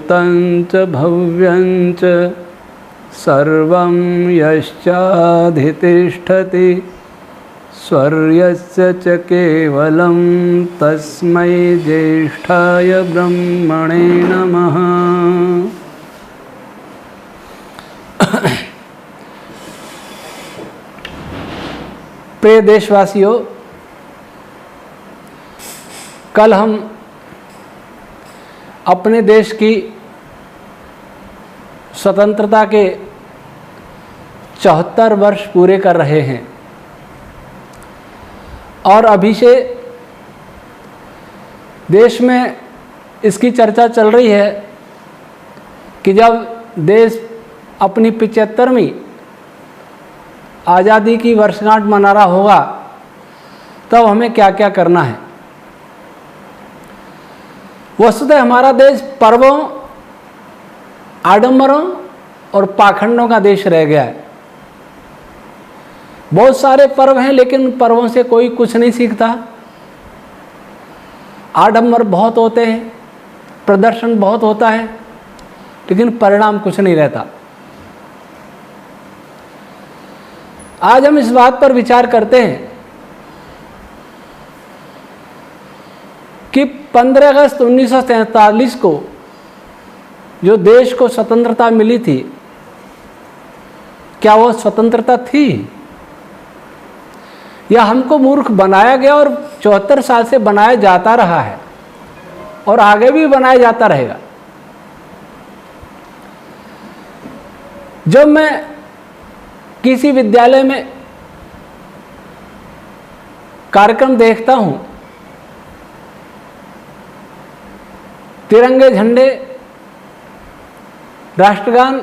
भूतं च भव्यं च सर्वं यश्चाधितिष्ठति स्वर्यस्य च केवलं तस्मै ज्येष्ठाय ब्रह्मणे नमः। प्रिय देशवासियों, कल हम अपने देश की स्वतंत्रता के 74 वर्ष पूरे कर रहे हैं और अभी से देश में इसकी चर्चा चल रही है कि जब देश अपनी 75वीं आज़ादी की वर्षगांठ मना रहा होगा तब हमें क्या क्या करना है। वस्तुतः हमारा देश पर्वों, आडंबरों और पाखंडों का देश रह गया है। बहुत सारे पर्व हैं लेकिन उन पर्वों से कोई कुछ नहीं सीखता। आडंबर बहुत होते हैं, प्रदर्शन बहुत होता है, लेकिन परिणाम कुछ नहीं रहता। आज हम इस बात पर विचार करते हैं कि 15 अगस्त 1947 को जो देश को स्वतंत्रता मिली थी, क्या वो स्वतंत्रता थी या हमको मूर्ख बनाया गया और 74 साल से बनाया जाता रहा है और आगे भी बनाया जाता रहेगा। जब मैं किसी विद्यालय में कार्यक्रम देखता हूं, तिरंगे झंडे, राष्ट्रगान,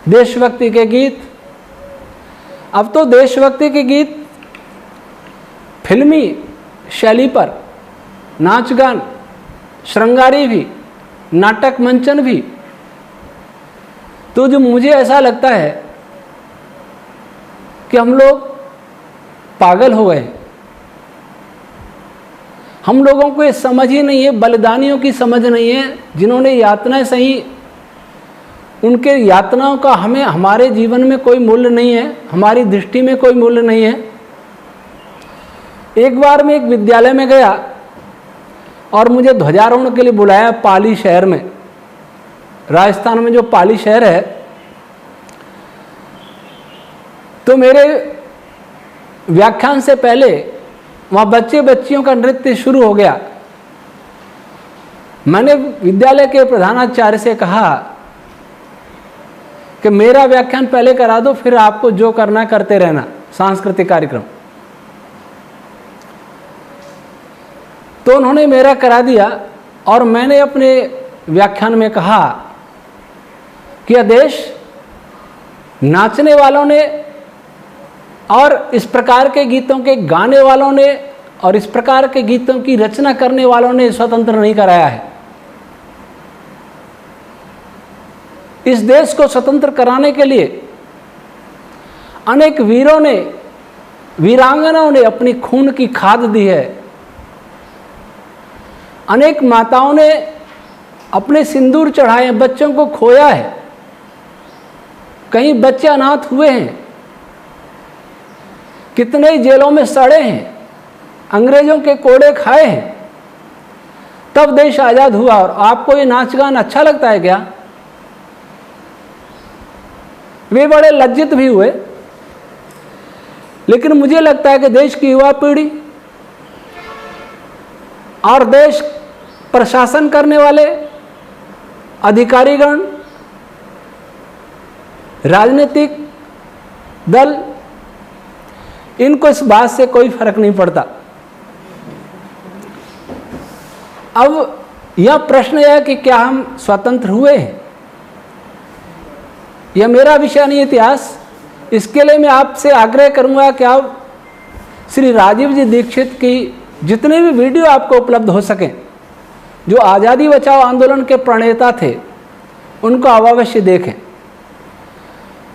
देशभक्ति के गीत, अब तो देशभक्ति के गीत फिल्मी शैली पर, नाच गान, श्रृंगारी भी, नाटक मंचन भी, तो जो मुझे ऐसा लगता है कि हम लोग पागल हो गए। हम लोगों को ये समझ ही नहीं है, बलिदानियों की समझ नहीं है, जिन्होंने यातनाएं सही, उनके यातनाओं का हमारे जीवन में कोई मूल्य नहीं है, हमारी दृष्टि में कोई मूल्य नहीं है। एक बार मैं एक विद्यालय में गया और मुझे ध्वजारोहण के लिए बुलाया पाली शहर में, राजस्थान में जो पाली शहर है। तो मेरे व्याख्यान से पहले वहाँ बच्चे बच्चियों का नृत्य शुरू हो गया। मैंने विद्यालय के प्रधानाचार्य से कहा कि मेरा व्याख्यान पहले करा दो, फिर आपको जो करना करते रहना, सांस्कृतिक कार्यक्रम। तो उन्होंने मेरा करा दिया और मैंने अपने व्याख्यान में कहा कि यह देश नाचने वालों ने और इस प्रकार के गीतों के गाने वालों ने और इस प्रकार के गीतों की रचना करने वालों ने स्वतंत्र नहीं कराया है। इस देश को स्वतंत्र कराने के लिए अनेक वीरों ने, वीरांगनाओं ने अपनी खून की खाद दी है। अनेक माताओं ने अपने सिंदूर चढ़ाए, बच्चों को खोया है, कई बच्चे अनाथ हुए हैं, कितने ही जेलों में सड़े हैं, अंग्रेजों के कोड़े खाए हैं, तब देश आजाद हुआ। और आपको ये नाच गान अच्छा लगता है क्या? वे बड़े लज्जित भी हुए। लेकिन मुझे लगता है कि देश की युवा पीढ़ी और देश प्रशासन करने वाले अधिकारीगण, राजनीतिक दल, इनको इस बात से कोई फर्क नहीं पड़ता। अब यह प्रश्न है कि क्या हम स्वतंत्र हुए हैं? यह मेरा विषय नहीं, इतिहास। इसके लिए मैं आपसे आग्रह करूंगा कि आप श्री राजीव जी दीक्षित की जितने भी वीडियो आपको उपलब्ध हो सकें, जो आज़ादी बचाओ आंदोलन के प्रणेता थे, उनको आप अवश्य देखें।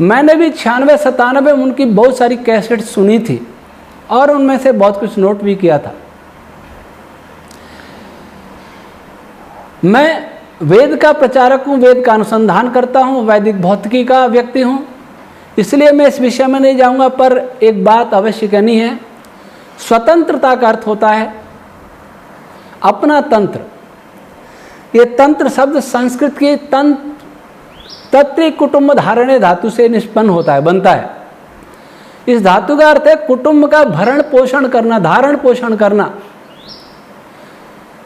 मैंने भी 96-97 में उनकी बहुत सारी कैसेट सुनी थी और उनमें से बहुत कुछ नोट भी किया था। मैं वेद का प्रचारक हूँ, वेद का अनुसंधान करता हूँ, वैदिक भौतिकी का व्यक्ति हूँ, इसलिए मैं इस विषय में नहीं जाऊँगा। पर एक बात अवश्य कहनी है, स्वतंत्रता का अर्थ होता है अपना तंत्र। ये तंत्र शब्द संस्कृत के तत्व कुटुंब धारणे धातु से निष्पन्न होता है, बनता है। इस धातु का अर्थ है कुटुंब का भरण पोषण करना, धारण पोषण करना,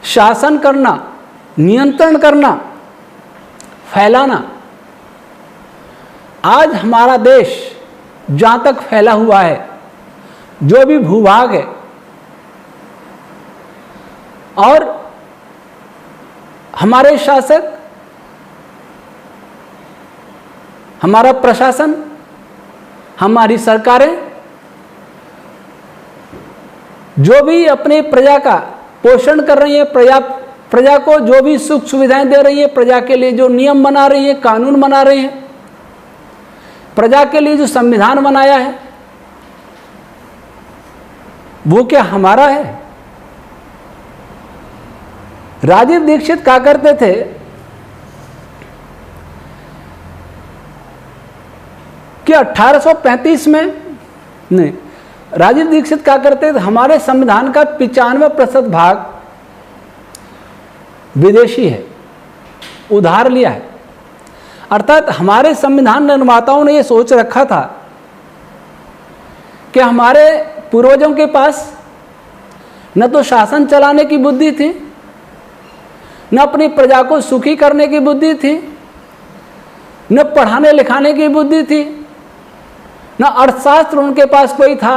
शासन करना, नियंत्रण करना, फैलाना। आज हमारा देश जहाँ तक फैला हुआ है, जो भी भूभाग है और हमारे शासक, हमारा प्रशासन, हमारी सरकारें जो भी अपने प्रजा का पोषण कर रही है, प्रजा को जो भी सुख सुविधाएं दे रही है, प्रजा के लिए जो नियम बना रही है, कानून बना रही है, प्रजा के लिए जो संविधान बनाया है, वो क्या हमारा है? राजीव दीक्षित कहा करते थे कि 1835 में नहीं, राजीव दीक्षित क्या करते थे, हमारे संविधान का 95% भाग विदेशी है, उधार लिया है। अर्थात हमारे संविधान निर्माताओं ने यह सोच रखा था कि हमारे पूर्वजों के पास न तो शासन चलाने की बुद्धि थी, न अपनी प्रजा को सुखी करने की बुद्धि थी, न पढ़ाने लिखाने की बुद्धि थी, न अर्थशास्त्र उनके पास कोई था,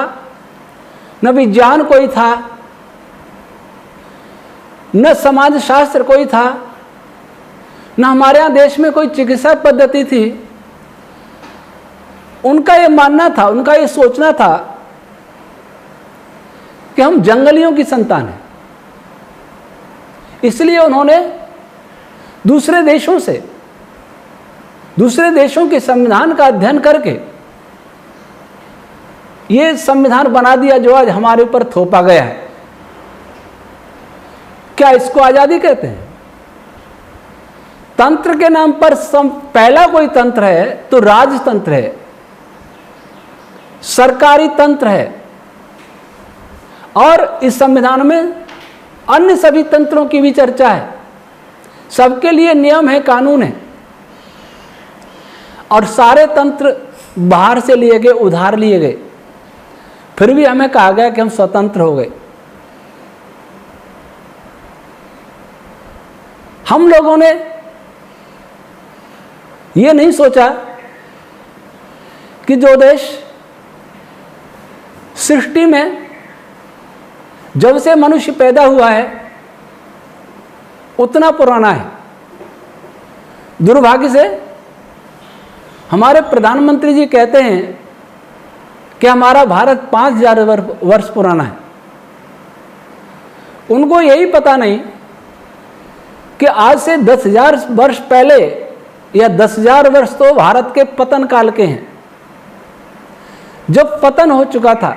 न विज्ञान कोई था, न समाज शास्त्र कोई था, न हमारे यहाँ देश में कोई चिकित्सा पद्धति थी। उनका ये मानना था, उनका ये सोचना था कि हम जंगलियों की संतान हैं। इसलिए उन्होंने दूसरे देशों के संविधान का अध्ययन करके ये संविधान बना दिया जो आज हमारे ऊपर थोपा गया है। क्या इसको आजादी कहते हैं? तंत्र के नाम पर पहला कोई तंत्र है तो राजतंत्र है, सरकारी तंत्र है, और इस संविधान में अन्य सभी तंत्रों की भी चर्चा है। सबके लिए नियम है, कानून है, और सारे तंत्र बाहर से लिए गए, उधार लिए गए। फिर भी हमें कहा गया कि हम स्वतंत्र हो गए। हम लोगों ने यह नहीं सोचा कि जो देश सृष्टि में जब से मनुष्य पैदा हुआ है उतना पुराना है। दुर्भाग्य से हमारे प्रधानमंत्री जी कहते हैं कि हमारा भारत 5000 वर्ष पुराना है। उनको यही पता नहीं कि आज से 10,000 वर्ष पहले या 10,000 वर्ष तो भारत के पतन काल के हैं। जब पतन हो चुका था,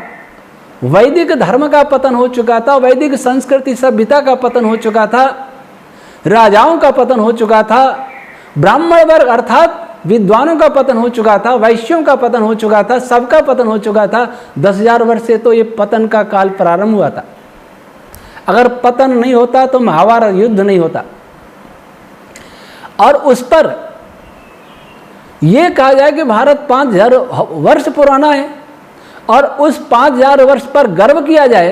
वैदिक धर्म का पतन हो चुका था, वैदिक संस्कृति सभ्यता का पतन हो चुका था, राजाओं का पतन हो चुका था, ब्राह्मण वर्ग अर्थात विद्वानों का पतन हो चुका था, वैश्यों का पतन हो चुका था, सबका पतन हो चुका था। 10,000 वर्ष से तो ये पतन का काल प्रारंभ हुआ था। अगर पतन नहीं होता तो महाभारत युद्ध नहीं होता। और उस पर यह कहा जाए कि भारत 5000 वर्ष पुराना है और उस 5000 वर्ष पर गर्व किया जाए,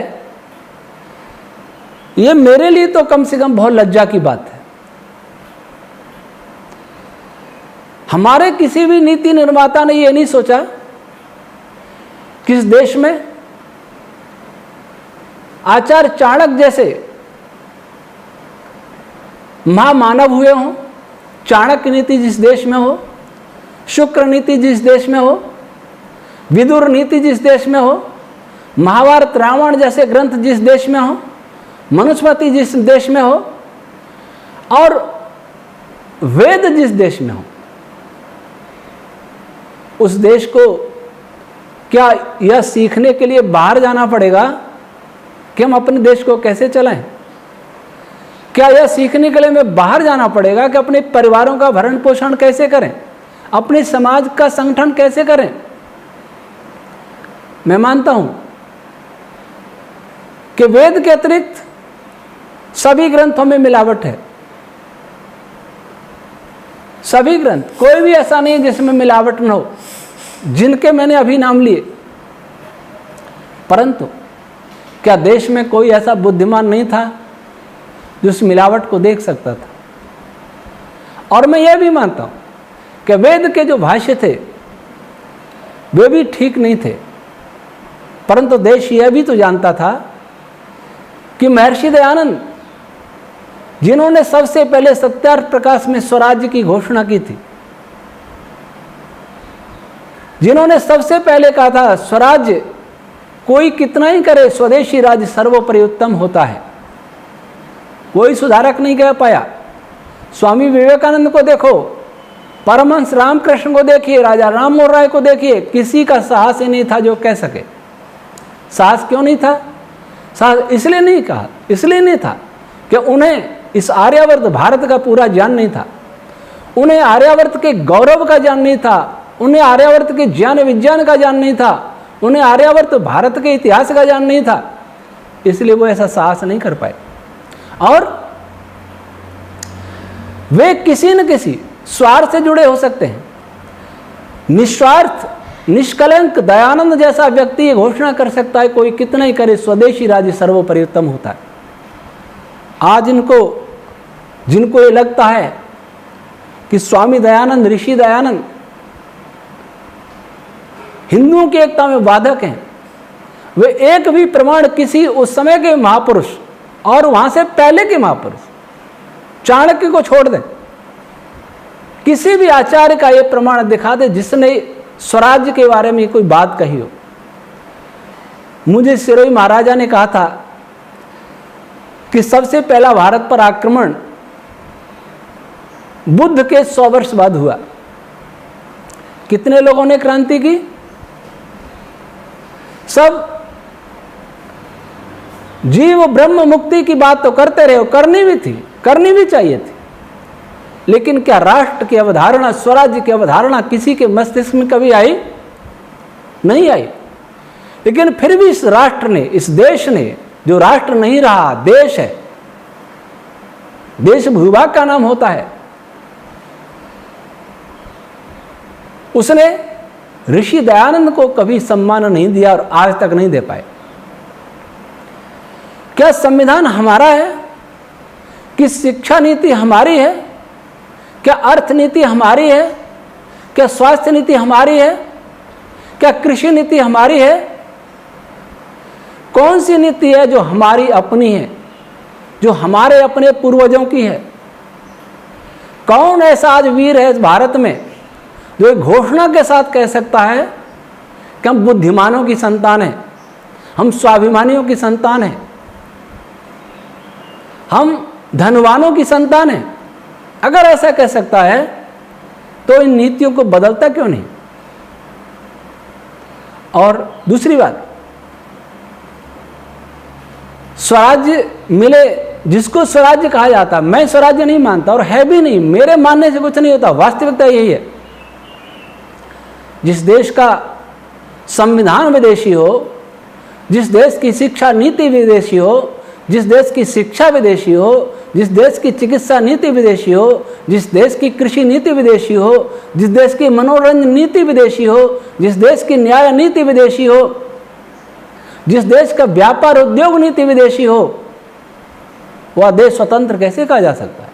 यह मेरे लिए तो कम से कम बहुत लज्जा की बात है। हमारे किसी भी नीति निर्माता ने यह नहीं सोचा कि इस देश में आचार्य चाणक्य जैसे महामानव हुए हों। चाणक्य नीति जिस देश में हो, शुक्र नीति जिस देश में हो, विदुर नीति जिस देश में हो, महाभारत रामायण जैसे ग्रंथ जिस देश में हो, मनुस्मृति जिस देश में हो, और वेद जिस देश में हो, उस देश को क्या यह सीखने के लिए बाहर जाना पड़ेगा कि हम अपने देश को कैसे चलाएं? क्या यह सीखने के लिए हमें बाहर जाना पड़ेगा कि अपने परिवारों का भरण पोषण कैसे करें, अपने समाज का संगठन कैसे करें? मैं मानता हूं कि वेद के अतिरिक्त सभी ग्रंथों में मिलावट है। सभी ग्रंथ, कोई भी ऐसा नहीं जिसमें मिलावट न हो, जिनके मैंने अभी नाम लिए। परंतु क्या देश में कोई ऐसा बुद्धिमान नहीं था जो उस मिलावट को देख सकता था? और मैं यह भी मानता हूं कि वेद के जो भाष्य थे वे भी ठीक नहीं थे, परंतु देश यह भी तो जानता था कि महर्षि दयानंद, जिन्होंने सबसे पहले सत्यार्थ प्रकाश में स्वराज्य की घोषणा की थी, जिन्होंने सबसे पहले कहा था स्वराज्य कोई कितना ही करे, स्वदेशी राज्य सर्वोपरि उत्तम होता है, कोई सुधारक नहीं कह पाया। स्वामी विवेकानंद को देखो, परमहंस रामकृष्ण को देखिए, राजा राम मोहन राय को देखिए, किसी का साहस ही नहीं था जो कह सके। साहस क्यों नहीं था? साहस इसलिए नहीं कहा, इसलिए नहीं था कि उन्हें इस आर्यावर्त भारत का पूरा ज्ञान नहीं था, उन्हें आर्यावर्त के गौरव का ज्ञान नहीं था, उन्हें आर्यावर्त के ज्ञान विज्ञान का ज्ञान नहीं था, उन्हें आर्यावर्त भारत के इतिहास का ज्ञान नहीं था, इसलिए वो ऐसा साहस नहीं कर पाए। और वे किसी न किसी स्वार्थ से जुड़े हो सकते हैं। निस्वार्थ निष्कलंक दयानंद जैसा व्यक्ति ये घोषणा कर सकता है, कोई कितना ही करे, स्वदेशी राज्य सर्वोपरि उत्तम होता है। आज जिनको ये लगता है कि स्वामी दयानंद, ऋषि दयानंद हिंदुओं की एकता में बाधक हैं, वे एक भी प्रमाण किसी उस समय के महापुरुष और वहां से पहले के महापुरुष चाणक्य को छोड़ दें, किसी भी आचार्य का यह प्रमाण दिखा दे जिसने स्वराज्य के बारे में कोई बात कही हो। मुझे सिरोही महाराजा ने कहा था कि सबसे पहला भारत पर आक्रमण बुद्ध के 100 वर्ष बाद हुआ। कितने लोगों ने क्रांति की? सब। जीव ब्रह्म मुक्ति की बात तो करते रहे, करनी भी थी, करनी भी चाहिए थी, लेकिन क्या राष्ट्र की अवधारणा, स्वराज्य की अवधारणा किसी के मस्तिष्क में कभी आई? नहीं आई। लेकिन फिर भी इस राष्ट्र ने, इस देश ने, जो राष्ट्र नहीं रहा, देश है, देश भूभाग का नाम होता है, उसने ऋषि दयानंद को कभी सम्मान नहीं दिया और आज तक नहीं दे पाए। क्या संविधान हमारा है? कि शिक्षा नीति हमारी है? क्या अर्थ नीति हमारी है? क्या स्वास्थ्य नीति हमारी है? क्या कृषि नीति हमारी है? कौन सी नीति है जो हमारी अपनी है, जो हमारे अपने पूर्वजों की है? कौन ऐसा आज वीर है इस भारत में जो एक घोषणा के साथ कह सकता है कि हम बुद्धिमानों की संतान हैं, हम स्वाभिमानियों की संतान हैं, हम धनवानों की संतान हैं? अगर ऐसा कह सकता है तो इन नीतियों को बदलता क्यों नहीं? और दूसरी बात, स्वराज्य मिले, जिसको स्वराज्य कहा जाता, मैं स्वराज्य नहीं मानता और है भी नहीं, मेरे मानने से कुछ नहीं होता, वास्तविकता यही है। जिस देश का संविधान विदेशी हो, जिस देश की शिक्षा नीति विदेशी हो, जिस देश की शिक्षा विदेशी हो, जिस देश की चिकित्सा नीति विदेशी हो, जिस देश की कृषि नीति विदेशी हो, जिस देश की मनोरंजन नीति विदेशी हो, जिस देश की न्याय नीति विदेशी हो, जिस देश का व्यापार उद्योग नीति विदेशी हो, वह देश स्वतंत्र कैसे कहा जा सकता है?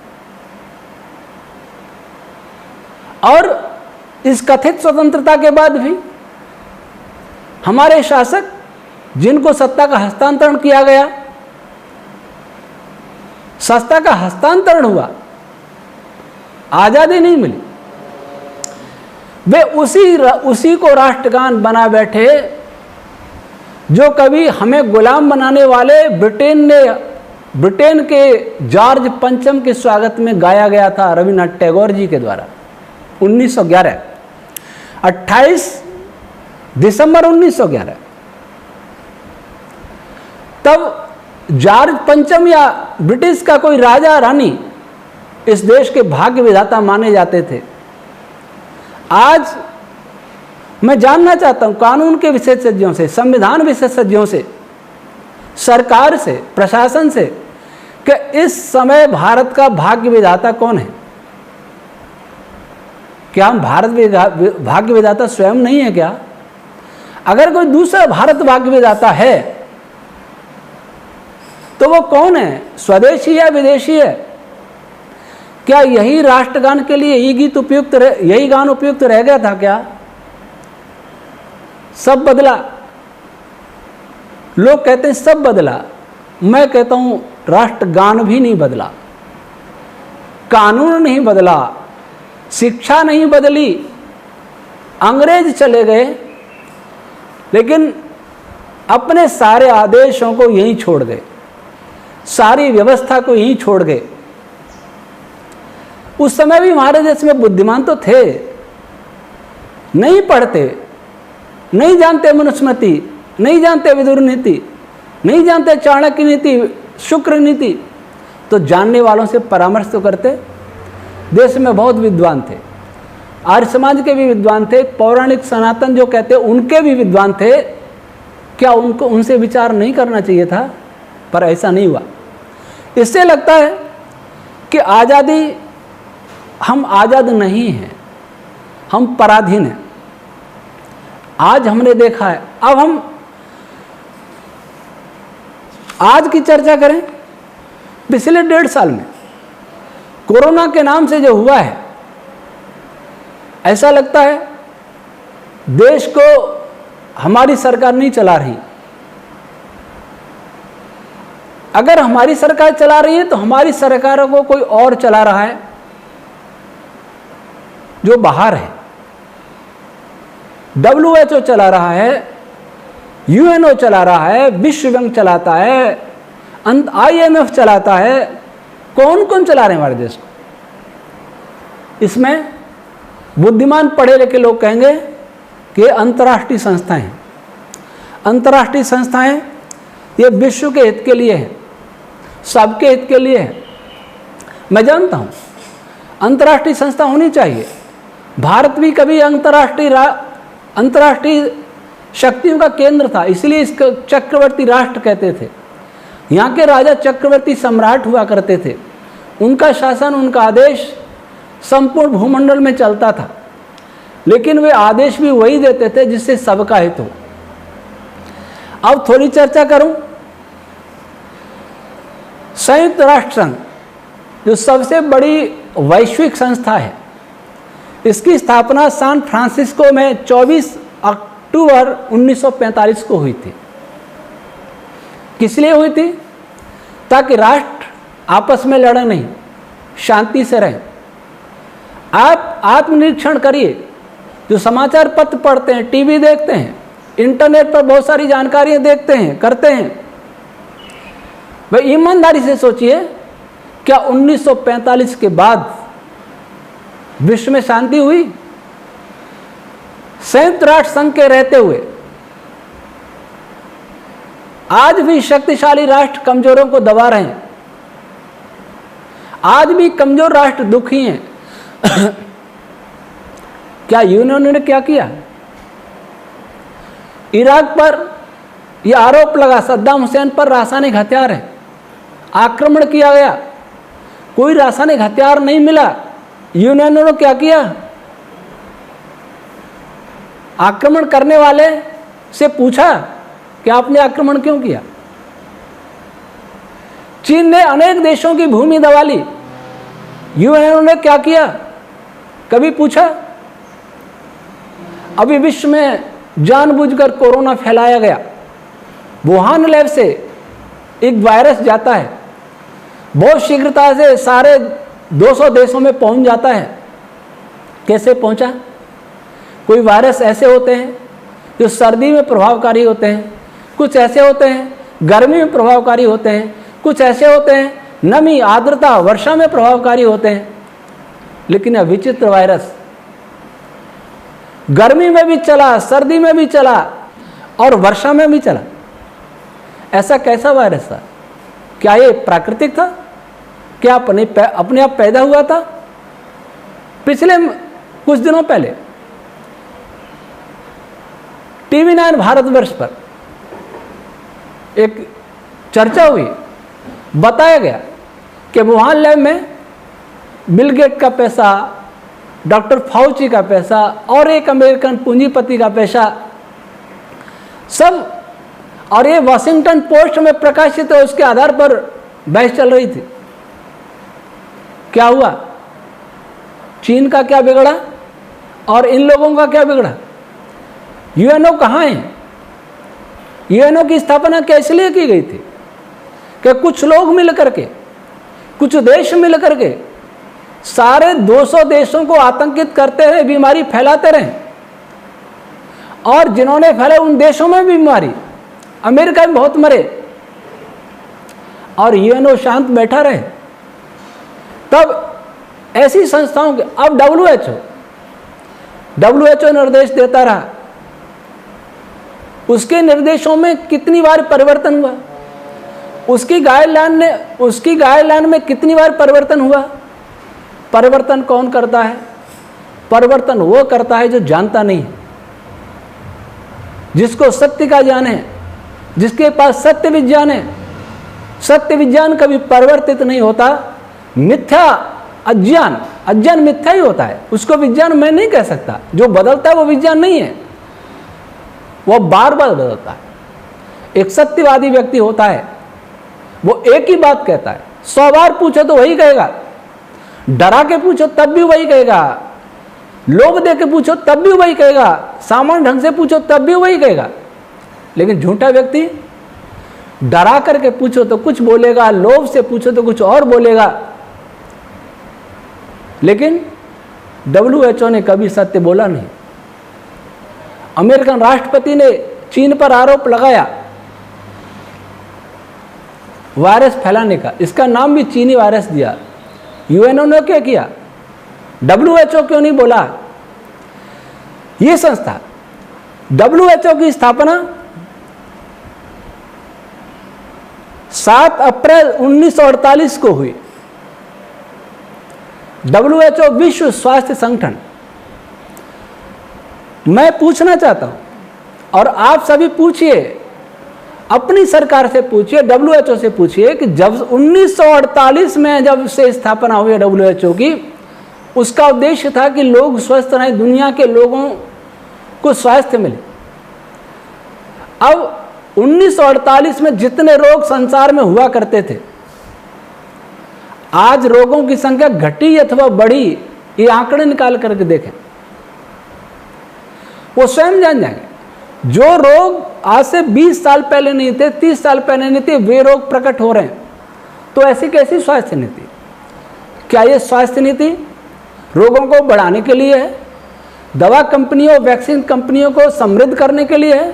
और इस कथित स्वतंत्रता के बाद भी हमारे शासक, जिनको सत्ता का हस्तांतरण किया गया, सत्ता का हस्तांतरण हुआ, आजादी नहीं मिली, वे उसी को राष्ट्रगान बना बैठे जो कभी हमें गुलाम बनाने वाले ब्रिटेन के जॉर्ज पंचम के स्वागत में गाया गया था रविन्द्रनाथ टैगोर जी के द्वारा 1911, 28 दिसंबर 1911। तब जॉर्ज पंचम या ब्रिटिश का कोई राजा रानी इस देश के भाग्य विधाता माने जाते थे। आज मैं जानना चाहता हूं कानून के विशेषज्ञों से, संविधान विशेषज्ञों से, सरकार से, प्रशासन से कि इस समय भारत का भाग्य विधाता कौन है? क्या हम भारत भाग्य विधाता स्वयं नहीं है क्या? अगर कोई दूसरा भारत भाग्य विधाता है तो वो कौन है? स्वदेशी या विदेशी है? क्या यही राष्ट्रगान के लिए यही गान उपयुक्त रह गया था क्या? सब बदला। लोग कहते हैं सब बदला, मैं कहता हूं राष्ट्रगान भी नहीं बदला, कानून नहीं बदला, शिक्षा नहीं बदली। अंग्रेज चले गए लेकिन अपने सारे आदेशों को यहीं छोड़ गए, सारी व्यवस्था को यहीं छोड़ गए। उस समय भी हमारे देश में बुद्धिमान तो थे, नहीं पढ़ते, नहीं जानते मनुस्मृति, नहीं जानते विदुर नीति, नहीं जानते चाणक्य नीति, शुक्र नीति, तो जानने वालों से परामर्श तो करते। देश में बहुत विद्वान थे, आर्य समाज के भी विद्वान थे, पौराणिक सनातन जो कहते उनके भी विद्वान थे। क्या उनको उनसे विचार नहीं करना चाहिए था? पर ऐसा नहीं हुआ। इससे लगता है कि आज़ादी, हम आज़ाद नहीं हैं, हम पराधीन हैं। आज हमने देखा है, अब हम आज की चर्चा करें। पिछले 1.5 साल में कोरोना के नाम से जो हुआ है, ऐसा लगता है देश को हमारी सरकार नहीं चला रही। अगर हमारी सरकार चला रही है तो हमारी सरकारों को कोई और चला रहा है जो बाहर है। WHO चला रहा है, UNO चला रहा है, विश्व बैंक चलाता है, IMF चलाता है। कौन कौन चला रहे हैं हमारे देश को? इसमें बुद्धिमान पढ़े लिखे लोग कहेंगे कि अंतर्राष्ट्रीय संस्थाएं हैं। अंतर्राष्ट्रीय संस्थाएं ये विश्व के हित के लिए है, सबके हित के लिए है। मैं जानता हूं अंतर्राष्ट्रीय संस्था होनी चाहिए। भारत भी कभी अंतर्राष्ट्रीय शक्तियों का केंद्र था, इसलिए इसको चक्रवर्ती राष्ट्र कहते थे। यहाँ के राजा चक्रवर्ती सम्राट हुआ करते थे, उनका शासन, उनका आदेश संपूर्ण भूमंडल में चलता था। लेकिन वे आदेश भी वही देते थे जिससे सबका हित हो। अब थोड़ी चर्चा करूं। संयुक्त राष्ट्र संघ जो सबसे बड़ी वैश्विक संस्था है, इसकी स्थापना सैन फ्रांसिस्को में 24 अक्टूबर 1945 को हुई थी। किस लिए हुई थी? ताकि राष्ट्र आपस में लड़े नहीं, शांति से रहें। आप आत्मनिरीक्षण करिए, जो समाचार पत्र पढ़ते हैं, टीवी देखते हैं, इंटरनेट पर बहुत सारी जानकारियां देखते हैं, करते हैं, वह ईमानदारी से सोचिए, क्या 1945 के बाद विश्व में शांति हुई? संयुक्त राष्ट्र संघ के रहते हुए आज भी शक्तिशाली राष्ट्र कमजोरों को दबा रहे हैं। आज भी कमजोर राष्ट्र दुखी हैं। क्या यूएनओ ने क्या किया? इराक पर यह आरोप लगा सद्दाम हुसैन पर रासायनिक हथियार है, आक्रमण किया गया, कोई रासायनिक हथियार नहीं मिला। यूएनओ ने क्या किया? आक्रमण करने वाले से पूछा कि आपने आक्रमण क्यों किया? चीन ने अनेक देशों की भूमि दबा ली, यूएनओ ने क्या किया? कभी पूछा? अभी विश्व में जानबूझकर कोरोना फैलाया गया। वुहान लैब से एक वायरस जाता है, बहुत शीघ्रता से सारे 200 देशों में पहुंच जाता है। कैसे पहुंचा? कोई वायरस ऐसे होते हैं जो सर्दी में प्रभावकारी होते हैं, कुछ ऐसे होते हैं गर्मी में प्रभावकारी होते हैं, कुछ ऐसे होते हैं नमी, आर्द्रता, वर्षा में प्रभावकारी होते हैं। लेकिन यह विचित्र वायरस गर्मी में भी चला, सर्दी में भी चला और वर्षा में भी चला। ऐसा कैसा वायरस था? क्या ये प्राकृतिक था? क्या अपने आप पैदा हुआ था? पिछले कुछ दिनों पहले TV9 भारतवर्ष पर एक चर्चा हुई, बताया गया कि वुहान लैब में बिल गेट का पैसा, डॉक्टर फाउची का पैसा और एक अमेरिकन पूंजीपति का पैसा सब, और ये वॉशिंगटन पोस्ट में प्रकाशित है, उसके आधार पर बहस चल रही थी। क्या हुआ? चीन का क्या बिगड़ा और इन लोगों का क्या बिगड़ा? यूएनओ कहाँ है? यूएनओ की स्थापना कैसे लिए की गई थी कि कुछ लोग मिलकर के, कुछ देश मिलकर के सारे 200 देशों को आतंकित करते रहे, बीमारी फैलाते रहे, और जिन्होंने फैले उन देशों में भी बीमारी, अमेरिका में बहुत मरे, और यूएनओ शांत बैठा रहे। तब ऐसी संस्थाओं के, अब डब्ल्यूएचओ निर्देश देता रहा, उसके निर्देशों में कितनी बार परिवर्तन हुआ, उसकी गाइडलाइन में कितनी बार परिवर्तन हुआ? परिवर्तन कौन करता है? परिवर्तन वो करता है जो जानता नहीं है, जिसको सत्य का ज्ञान है, जिसके पास सत्य विज्ञान है। सत्य विज्ञान कभी परिवर्तित नहीं होता। मिथ्या अज्ञान मिथ्या ही होता है, उसको विज्ञान मैं नहीं कह सकता। जो बदलता है वो विज्ञान नहीं है, वो बार बार बदलता है। एक सत्यवादी व्यक्ति होता है, वो एक ही बात कहता है, 100 बार पूछो तो वही कहेगा, डरा के पूछो तब भी वही कहेगा, लोभ दे के पूछो तब भी वही कहेगा, सामान्य ढंग से पूछो तब भी वही कहेगा। लेकिन झूठा व्यक्ति डरा करके पूछो तो कुछ बोलेगा, लोभ से पूछो तो कुछ और बोलेगा। लेकिन डब्ल्यूएचओ ने कभी सत्य बोला नहीं। अमेरिकन राष्ट्रपति ने चीन पर आरोप लगाया वायरस फैलाने का, इसका नाम भी चीनी वायरस दिया। यूएनओ ने क्या किया? डब्ल्यूएचओ क्यों नहीं बोला? ये संस्था, डब्ल्यूएचओ की स्थापना 7 अप्रैल 1948 को हुई। डब्ल्यूएचओ विश्व स्वास्थ्य संगठन। मैं पूछना चाहता हूं, और आप सभी पूछिए, अपनी सरकार से पूछिए, डब्ल्यूएचओ से पूछिए कि जब 1948 में जब से स्थापना हुई डब्ल्यूएचओ की, उसका उद्देश्य था कि लोग स्वस्थ रहें, दुनिया के लोगों को स्वास्थ्य मिले। अब 1948 में जितने रोग संसार में हुआ करते थे, आज रोगों की संख्या घटी अथवा बढ़ी, ये आंकड़े निकाल करके देखें, वो स्वयं जान जाएंगे। जो रोग आज से 20 साल पहले नहीं थे, 30 साल पहले नहीं थे, वे रोग प्रकट हो रहे हैं। तो ऐसी कैसी स्वास्थ्य नीति? क्या ये स्वास्थ्य नीति रोगों को बढ़ाने के लिए है? दवा कंपनियों, वैक्सीन कंपनियों को समृद्ध करने के लिए है?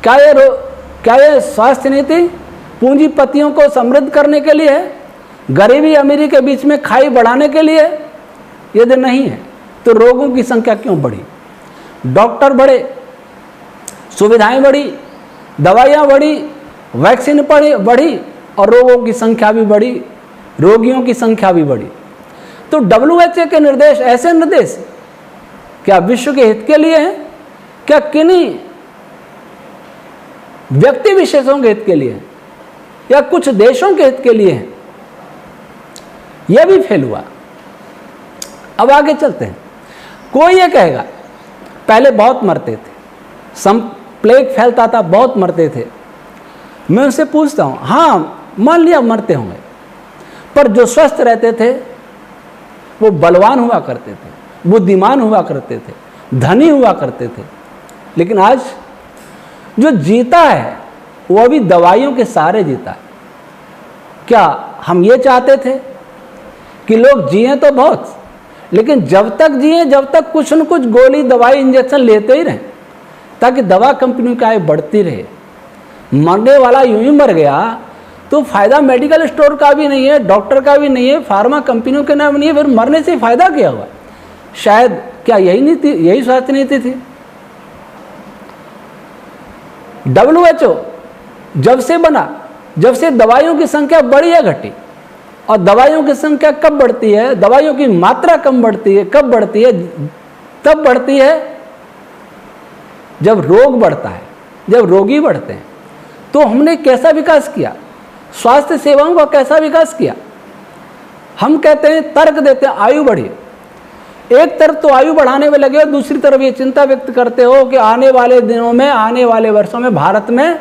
क्या ये स्वास्थ्य नीति पूंजीपतियों को समृद्ध करने के लिए है? गरीबी अमीरी के बीच में खाई बढ़ाने के लिए? यदि नहीं है तो रोगों की संख्या क्यों बढ़ी? डॉक्टर बढ़े, सुविधाएं बढ़ी, दवाइयाँ बढ़ी, वैक्सीन बढ़ी, और रोगों की संख्या भी बढ़ी, रोगियों की संख्या भी बढ़ी। तो डब्ल्यूएचओ के निर्देश, ऐसे निर्देश क्या विश्व के हित के लिए हैं? क्या किन्हीं व्यक्ति विशेषों के हित के लिए हैं, या कुछ देशों के हित के लिए हैं? यह भी फेल हुआ। अब आगे चलते हैं। कोई ये कहेगा पहले बहुत मरते थे, प्लेग फैलता था, बहुत मरते थे। मैं उनसे पूछता हूं, हाँ मान लिया मरते होंगे, पर जो स्वस्थ रहते थे वो बलवान हुआ करते थे, बुद्धिमान हुआ करते थे, धनी हुआ करते थे। लेकिन आज जो जीता है वो अभी दवाइयों के सहारे जीता है। क्या हम ये चाहते थे कि लोग जिए तो बहुत, लेकिन जब तक जिए, जब तक कुछ न कुछ गोली, दवाई, इंजेक्शन लेते ही रहें, ताकि दवा कंपनियों की आय बढ़ती रहे। मरने वाला यूं ही मर गया तो फायदा मेडिकल स्टोर का भी नहीं है, डॉक्टर का भी नहीं है, फार्मा कंपनियों के नाम नहीं है, फिर मरने से फायदा क्या हुआ? शायद क्या यही नीति, यही स्वास्थ्य नीति थी? डब्ल्यूएचओ जब से बना जब से दवाइयों की संख्या बढ़ी या घटी, और दवाइयों की संख्या कब बढ़ती है, दवाइयों की मात्रा कब बढ़ती है, तब बढ़ती है जब रोग बढ़ता है, जब रोगी बढ़ते हैं। तो हमने कैसा विकास किया, स्वास्थ्य सेवाओं का कैसा विकास किया। हम कहते हैं, तर्क देते हैं आयु बढ़ी, एक तरफ तो आयु बढ़ाने में लगे और दूसरी तरफ ये चिंता व्यक्त करते हो कि आने वाले दिनों में, आने वाले वर्षों में भारत में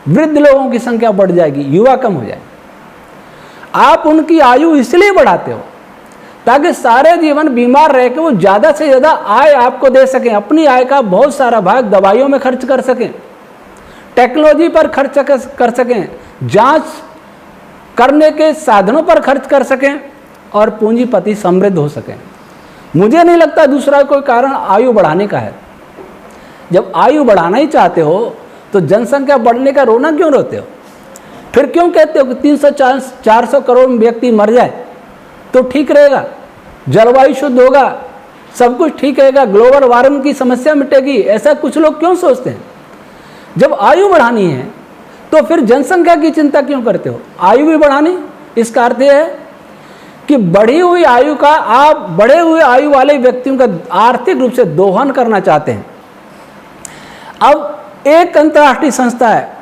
वृद्ध लोगों की संख्या बढ़ जाएगी, युवा कम हो जाएगी। आप उनकी आयु इसलिए बढ़ाते हो ताकि सारे जीवन बीमार रह के वो ज़्यादा से ज़्यादा आय आपको दे सकें, अपनी आय का बहुत सारा भाग दवाइयों में खर्च कर सकें, टेक्नोलॉजी पर खर्च कर सकें, जांच करने के साधनों पर खर्च कर सकें और पूंजीपति समृद्ध हो सकें। मुझे नहीं लगता दूसरा कोई कारण आयु बढ़ाने का है। जब आयु बढ़ाना ही चाहते हो तो जनसंख्या बढ़ने का रोना क्यों रोते हो? फिर क्यों कहते हो कि 300-400 करोड़ व्यक्ति मर जाए तो ठीक रहेगा, जलवायु शुद्ध होगा, सब कुछ ठीक रहेगा, ग्लोबल वार्मिंग की समस्या मिटेगी? ऐसा कुछ लोग क्यों सोचते हैं? जब आयु बढ़ानी है तो फिर जनसंख्या की चिंता क्यों करते हो? आयु भी बढ़ानी, इसका अर्थ यह है कि बढ़ी हुई आयु का, आप बढ़े हुए आयु वाले व्यक्तियों का आर्थिक रूप से दोहन करना चाहते हैं। अब एक अंतर्राष्ट्रीय संस्था है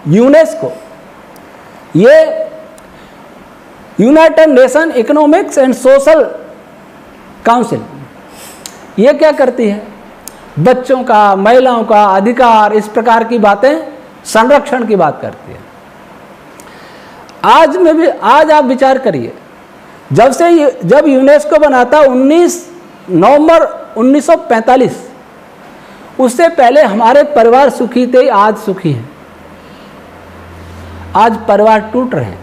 यूनेस्को, ये United nation economics and social council, ये क्या करती है? बच्चों का, महिलाओं का अधिकार, इस प्रकार की बातें, संरक्षण की बात करती है। आज आप विचार करिए, जब यूनेस्को बना था 19 नवंबर 1945, उससे पहले हमारे परिवार सुखी थे, आज सुखी हैं। आज परिवार टूट रहे हैं।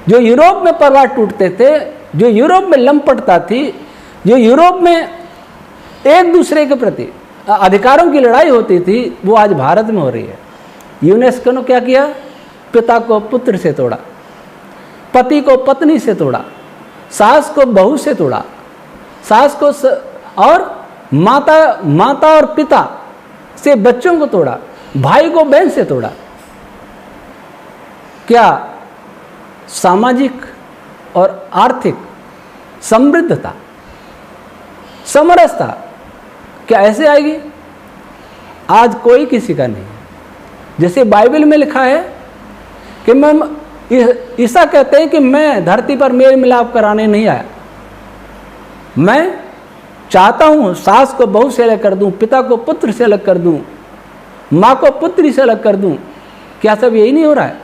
जो यूरोप में परिवार टूटते थे, जो यूरोप में लंपटता थी, जो यूरोप में एक दूसरे के प्रति अधिकारों की लड़ाई होती थी, वो आज भारत में हो रही है। यूनेस्को ने क्या किया? पिता को पुत्र से तोड़ा, पति को पत्नी से तोड़ा, सास को बहू से तोड़ा, सास को और माता और पिता से बच्चों को तोड़ा, भाई को बहन से तोड़ा। क्या सामाजिक और आर्थिक समृद्धता, समरसता क्या ऐसे आएगी? आज कोई किसी का नहीं है। जैसे बाइबल में लिखा है कि ईसा कहते हैं कि मैं धरती पर मेल मिलाप कराने नहीं आया, मैं चाहता हूं सास को बहू से अलग कर दूं, पिता को पुत्र से अलग कर दूं, माँ को पुत्री से अलग कर दूं। क्या सब यही नहीं हो रहा है?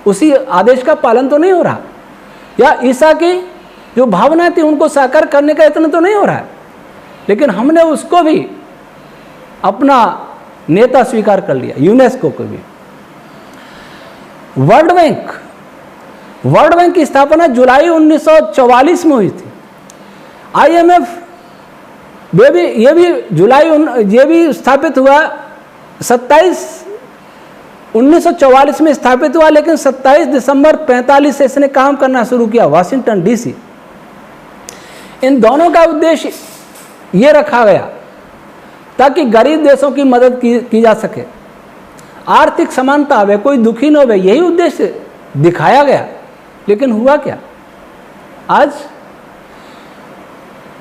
उसी आदेश का पालन तो नहीं हो रहा? या ईसा की जो भावनाएं थी उनको साकार करने का यत्न तो नहीं हो रहा है? लेकिन हमने उसको भी अपना नेता स्वीकार कर लिया, यूनेस्को को भी। वर्ल्ड बैंक की स्थापना जुलाई 1944 में हुई थी। IMF ये भी स्थापित हुआ 1944 में स्थापित हुआ, लेकिन 27 दिसंबर 45 से इसने काम करना शुरू किया, वाशिंगटन DC। इन दोनों का उद्देश्य ये रखा गया ताकि गरीब देशों की मदद की जा सके, आर्थिक समानता आवे, कोई दुखी न हो, यही उद्देश्य दिखाया गया। लेकिन हुआ क्या? आज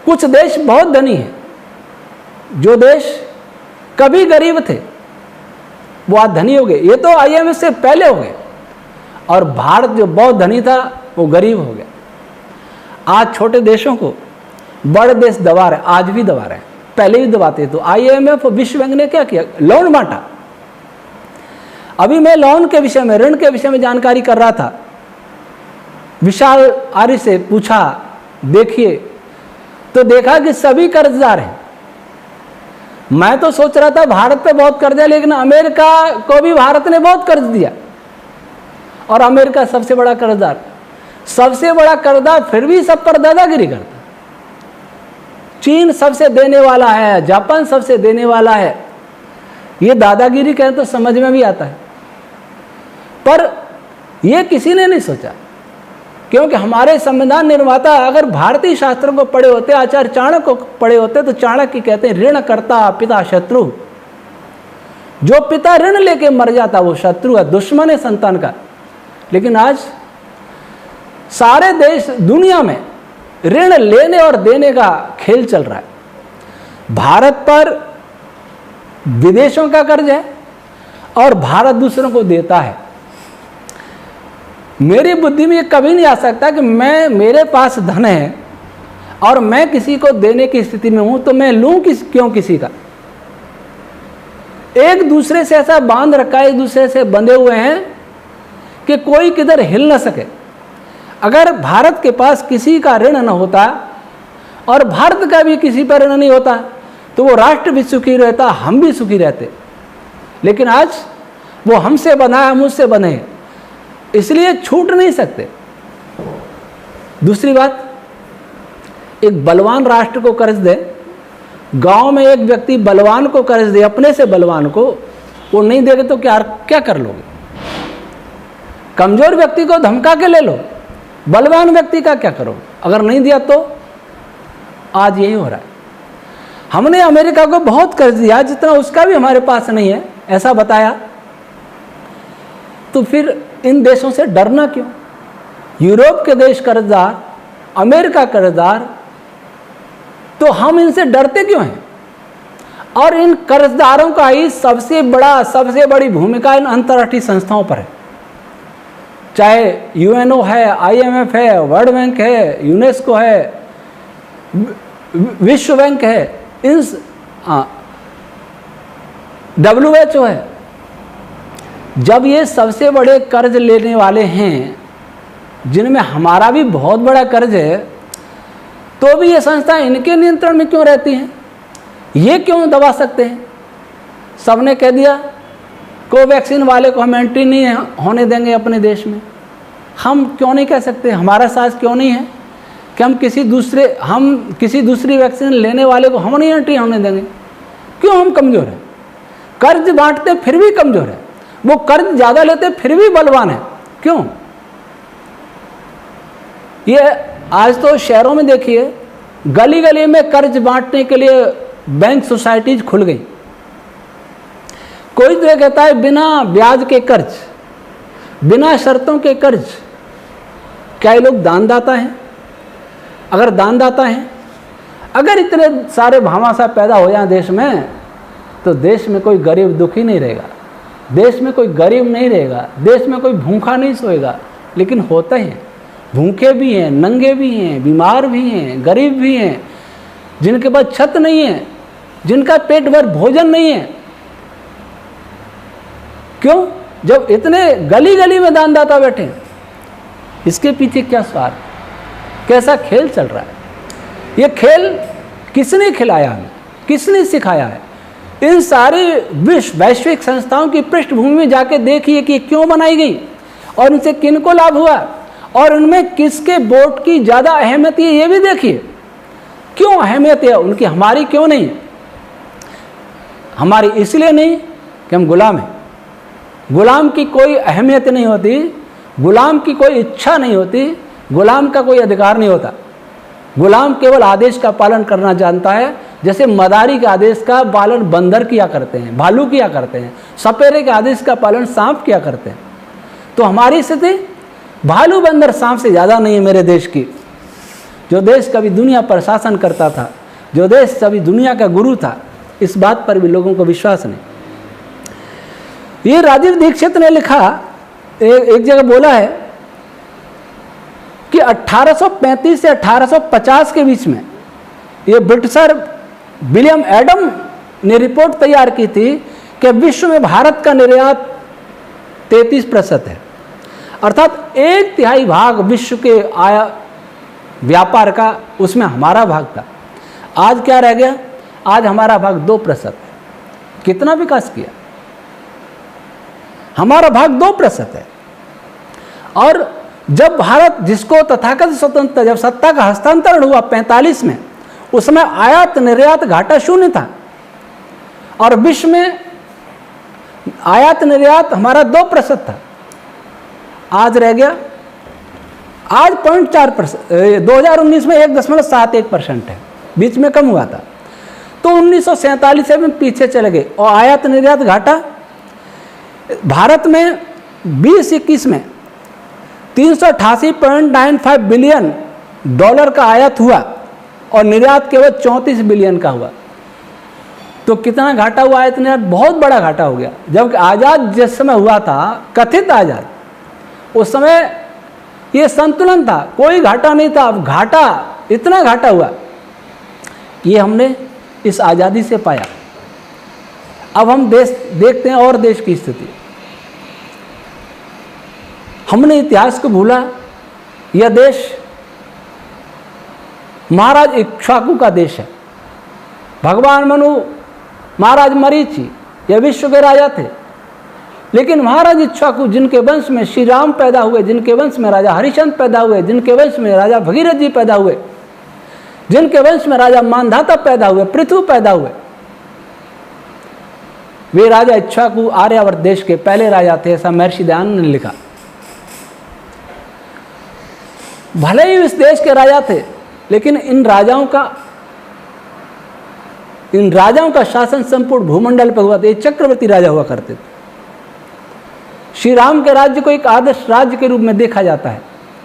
कुछ देश बहुत धनी हैं, जो देश कभी गरीब थे वो आज धनी हो गए। ये तो IMF से पहले हो गए। और भारत जो बहुत धनी था वो गरीब हो गया। आज छोटे देशों को बड़े देश दबा रहे, आज भी दबा रहे हैं, पहले भी दबाते। तो IMF और विश्व बैंक ने क्या किया? लोन बांटा। अभी मैं लोन के विषय में, ऋण के विषय में जानकारी कर रहा था, विशाल आर्य से पूछा, देखिए, तो देखा कि सभी कर्जदार हैं। मैं तो सोच रहा था भारत पे बहुत कर्ज है, लेकिन अमेरिका को भी भारत ने बहुत कर्ज दिया, और अमेरिका सबसे बड़ा कर्जदार फिर भी सब पर दादागिरी करता। चीन सबसे देने वाला है, जापान सबसे देने वाला है। ये दादागिरी कहें तो समझ में भी आता है, पर यह किसी ने नहीं सोचा, क्योंकि हमारे संविधान निर्माता अगर भारतीय शास्त्रों को पढ़े होते, आचार्य चाणक्य को पढ़े होते, तो चाणक्य कहते हैं ऋण करता पिता शत्रु। जो पिता ऋण लेके मर जाता वो शत्रु है, दुश्मन है संतान का। लेकिन आज सारे देश दुनिया में ऋण लेने और देने का खेल चल रहा है। भारत पर विदेशों का कर्ज है और भारत दूसरों को देता है। मेरी बुद्धि में ये कभी नहीं आ सकता कि मेरे पास धन है और मैं किसी को देने की स्थिति में हूं तो मैं लूं क्यों किसी का। एक दूसरे से ऐसा बांध रखा है, एक दूसरे से बंधे हुए हैं कि कोई किधर हिल न सके। अगर भारत के पास किसी का ऋण न होता और भारत का भी किसी पर ऋण नहीं होता तो वो राष्ट्र भी सुखी रहता, हम भी सुखी रहते। लेकिन आज वो हमसे बना है, मुझसे बने, इसलिए छूट नहीं सकते। दूसरी बात, एक बलवान राष्ट्र को कर्ज दे, गांव में एक व्यक्ति बलवान को कर्ज दे, अपने से बलवान को, वो नहीं देगा तो क्या कर लोगे? कमजोर व्यक्ति को धमका के ले लो, बलवान व्यक्ति का क्या करो? अगर नहीं दिया तो आज यही हो रहा है। हमने अमेरिका को बहुत कर्ज दिया जितना उसका भी हमारे पास नहीं है, ऐसा बताया। तो फिर इन देशों से डरना क्यों? यूरोप के देश कर्जदार, अमेरिका कर्जदार, तो हम इनसे डरते क्यों हैं? और इन कर्जदारों का ही सबसे बड़ी भूमिका इन अंतर्राष्ट्रीय संस्थाओं पर है। चाहे यूएनओ है, आईएमएफ है, वर्ल्ड बैंक है, यूनेस्को है, विश्व बैंक है, WHO है। जब ये सबसे बड़े कर्ज लेने वाले हैं, जिनमें हमारा भी बहुत बड़ा कर्ज है, तो भी ये संस्था इनके नियंत्रण में क्यों रहती हैं? ये क्यों दबा सकते हैं? सबने कह दिया कोवैक्सीन वाले को हम एंट्री नहीं होने देंगे अपने देश में। हम क्यों नहीं कह सकते? हमारा साहस क्यों नहीं है कि हम किसी दूसरी वैक्सीन लेने वाले को हम नहीं एंट्री होने देंगे? क्यों हम कमज़ोर हैं? कर्ज बांटते फिर भी कमज़ोर है, वो कर्ज ज़्यादा लेते फिर भी बलवान है। क्यों? ये आज तो शहरों में देखिए, गली गली में कर्ज बांटने के लिए बैंक सोसाइटीज खुल गई। कोई तो कहता है बिना ब्याज के कर्ज, बिना शर्तों के कर्ज। क्या ये लोग दानदाता हैं? अगर दानदाता हैं, अगर इतने सारे भामाशाह पैदा हो जाए देश में, तो देश में कोई गरीब दुखी नहीं रहेगा, देश में कोई गरीब नहीं रहेगा, देश में कोई भूखा नहीं सोएगा। लेकिन होता है, भूखे भी हैं, नंगे भी हैं, बीमार भी हैं, गरीब भी हैं, जिनके पास छत नहीं है, जिनका पेट भर भोजन नहीं है। क्यों? जब इतने गली गली में दानदाता बैठे हैं, इसके पीछे क्या स्वार्थ, कैसा खेल चल रहा है? ये खेल किसने खिलाया हमें, किसने सिखाया है? इन सारी वैश्विक संस्थाओं की पृष्ठभूमि में जाके देखिए कि क्यों बनाई गई और इनसे किनको लाभ हुआ और उनमें किसके वोट की ज़्यादा अहमियत है, ये भी देखिए। क्यों अहमियत है उनकी, हमारी क्यों नहीं? हमारी इसलिए नहीं कि हम गुलाम हैं। गुलाम की कोई अहमियत नहीं होती, गुलाम की कोई इच्छा नहीं होती, गुलाम का कोई अधिकार नहीं होता। गुलाम केवल आदेश का पालन करना जानता है, जैसे मदारी के आदेश का पालन बंदर किया करते हैं, भालू किया करते हैं, सपेरे के आदेश का पालन सांप किया करते हैं। तो हमारी स्थिति भालू बंदर सांप से ज़्यादा नहीं है मेरे देश की। जो देश कभी दुनिया पर शासन करता था, जो देश कभी दुनिया का गुरु था, इस बात पर भी लोगों को विश्वास नहीं। ये राजीव दीक्षित ने लिखा, एक जगह बोला है कि 1835 से 1850 के बीच में ये ब्रिटिशर विलियम एडम ने रिपोर्ट तैयार की थी कि विश्व में भारत का निर्यात 33% है, अर्थात 1/3 भाग विश्व के व्यापार का उसमें हमारा भाग था। आज क्या रह गया? आज हमारा भाग 2% है। कितना विकास किया? हमारा भाग 2% है। और जब भारत, जिसको तथाकथित स्वतंत्रता, जब सत्ता का हस्तांतरण हुआ 45 में, उसमें आयात निर्यात घाटा 0 था और विश्व में आयात निर्यात हमारा 2% था। आज रह गया, आज 0.4%, 2019 में 1.71% है, बीच में कम हुआ था। तो 1947 से में पीछे चले गए। और आयात निर्यात घाटा भारत में 2021 में 388.95 बिलियन डॉलर का आयात हुआ और निर्यात केवल 34 बिलियन का हुआ। तो कितना घाटा हुआ? इतना बहुत बड़ा घाटा हो गया। जबकि आज़ाद जिस समय हुआ था, कथित आज़ाद, उस समय ये संतुलन था, कोई घाटा नहीं था। अब घाटा, इतना घाटा हुआ, ये हमने इस आज़ादी से पाया। अब हम देश देखते हैं और देश की स्थिति। हमने इतिहास को भूला। यह देश महाराज इक्ष्वाकु का देश है। भगवान मनु, महाराज मरीचि, यह विश्व के राजा थे। लेकिन महाराज इक्ष्वाकु, जिनके वंश में श्री राम पैदा हुए, जिनके वंश में राजा हरिश्चंद्र पैदा हुए, जिनके वंश में राजा भगीरथ जी पैदा हुए, जिनके वंश में राजा मानधाता पैदा हुए, पृथु पैदा हुए, वे राजा इक्ष्वाकु आर्यावर्त देश के पहले राजा थे, ऐसा महर्षि दयानंद ने लिखा। भले ही इस देश के राजा थे, लेकिन इन राजाओं का शासन संपूर्ण भूमंडल पर हुआ था। ये चक्रवर्ती राजा हुआ करते थे। श्री राम के राज्य को एक आदर्श राज्य के रूप में देखा जाता है,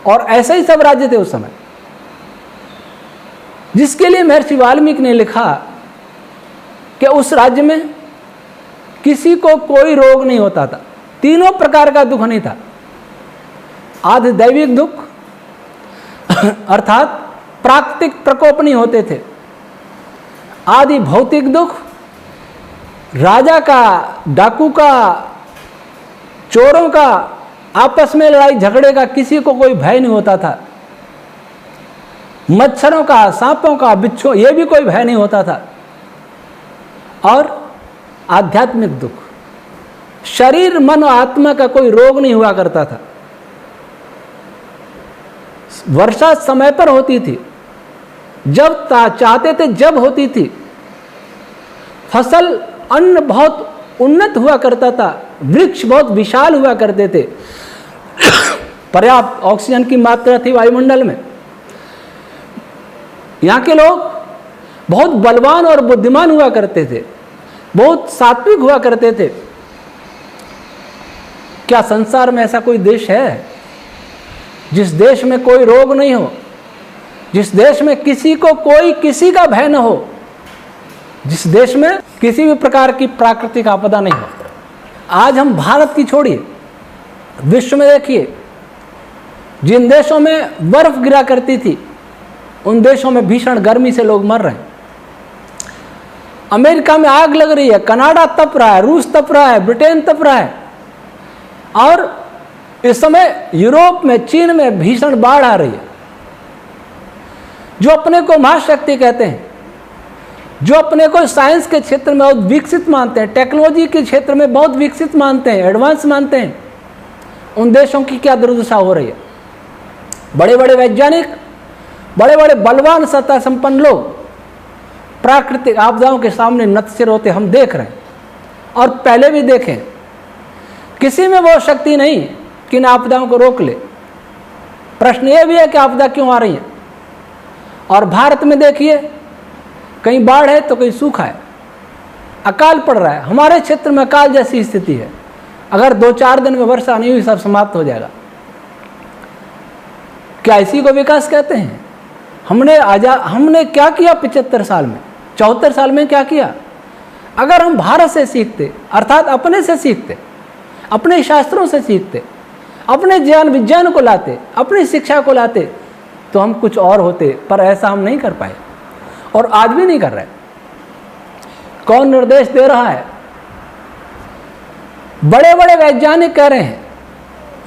और ऐसे ही सब राज्य थे उस समय, जिसके लिए महर्षि वाल्मीकि ने लिखा कि उस राज्य में किसी को कोई रोग नहीं होता था, तीनों प्रकार का दुख नहीं था। आदि दैविक दुख अर्थात प्राकृतिक प्रकोप नहीं होते थे, आदि भौतिक दुख, राजा का, डाकू का, चोरों का, आपस में लड़ाई झगड़े का किसी को कोई भय नहीं होता था, मच्छरों का, सांपों का, बिच्छू, ये भी कोई भय नहीं होता था, और आध्यात्मिक दुख, शरीर मन और आत्मा का कोई रोग नहीं हुआ करता था। वर्षा समय पर होती थी, जब चाहते थे जब होती थी। फसल, अन्न बहुत उन्नत हुआ करता था, वृक्ष बहुत विशाल हुआ करते थे, पर्याप्त ऑक्सीजन की मात्रा थी वायुमंडल में। यहाँ के लोग बहुत बलवान और बुद्धिमान हुआ करते थे, बहुत सात्विक हुआ करते थे। क्या संसार में ऐसा कोई देश है जिस देश में कोई रोग नहीं हो, जिस देश में किसी को कोई किसी का भय न हो, जिस देश में किसी भी प्रकार की प्राकृतिक आपदा नहीं हो? आज हम भारत की छोड़िए, विश्व में देखिए, जिन देशों में बर्फ गिरा करती थी, उन देशों में भीषण गर्मी से लोग मर रहे हैं। अमेरिका में आग लग रही है, कनाडा तप रहा है, रूस तप रहा है, ब्रिटेन तप रहा है, और इस समय यूरोप में, चीन में भीषण बाढ़ आ रही है। जो अपने को महाशक्ति कहते हैं, जो अपने को साइंस के क्षेत्र में बहुत विकसित मानते हैं, टेक्नोलॉजी के क्षेत्र में बहुत विकसित मानते हैं, एडवांस मानते हैं, उन देशों की क्या दुर्दशा हो रही है। बड़े बड़े वैज्ञानिक, बड़े बड़े बलवान सत्ता संपन्न लोग प्राकृतिक आपदाओं के सामने नतसिर होते हम देख रहे हैं, और पहले भी देखें। किसी में वो शक्ति नहीं कि इन आपदाओं को रोक ले। प्रश्न ये भी है कि आपदा क्यों आ रही है। और भारत में देखिए, कहीं बाढ़ है तो कहीं सूखा है, अकाल पड़ रहा है। हमारे क्षेत्र में अकाल जैसी स्थिति है, अगर 2-4 दिन में वर्षा नहीं हुई सब समाप्त हो जाएगा। क्या इसी को विकास कहते हैं? हमने क्या किया 75 साल में, 74 साल में क्या किया? अगर हम भारत से सीखते, अर्थात अपने से सीखते, अपने शास्त्रों से सीखते, अपने ज्ञान विज्ञान को लाते, अपनी शिक्षा को लाते, तो हम कुछ और होते। पर ऐसा हम नहीं कर पाए, और आज भी नहीं कर रहे। कौन निर्देश दे रहा है? बड़े बड़े वैज्ञानिक कह रहे हैं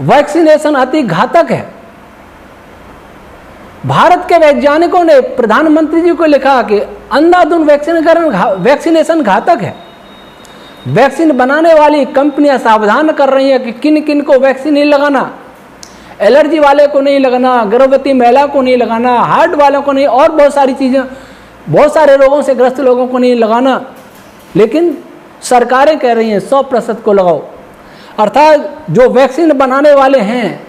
वैक्सीनेशन अति घातक है। भारत के वैज्ञानिकों ने प्रधानमंत्री जी को लिखा कि अंधाधुंध वैक्सीनेशन घातक है। वैक्सीन बनाने वाली कंपनियां सावधान कर रही हैं कि किन किन को वैक्सीन नहीं लगाना, एलर्जी वाले को नहीं लगाना, गर्भवती महिला को नहीं लगाना, हार्ट वालों को नहीं, और बहुत सारी चीज़ें, बहुत सारे रोगों से ग्रस्त लोगों को नहीं लगाना। लेकिन सरकारें कह रही हैं 100% को लगाओ। अर्थात जो वैक्सीन बनाने वाले हैं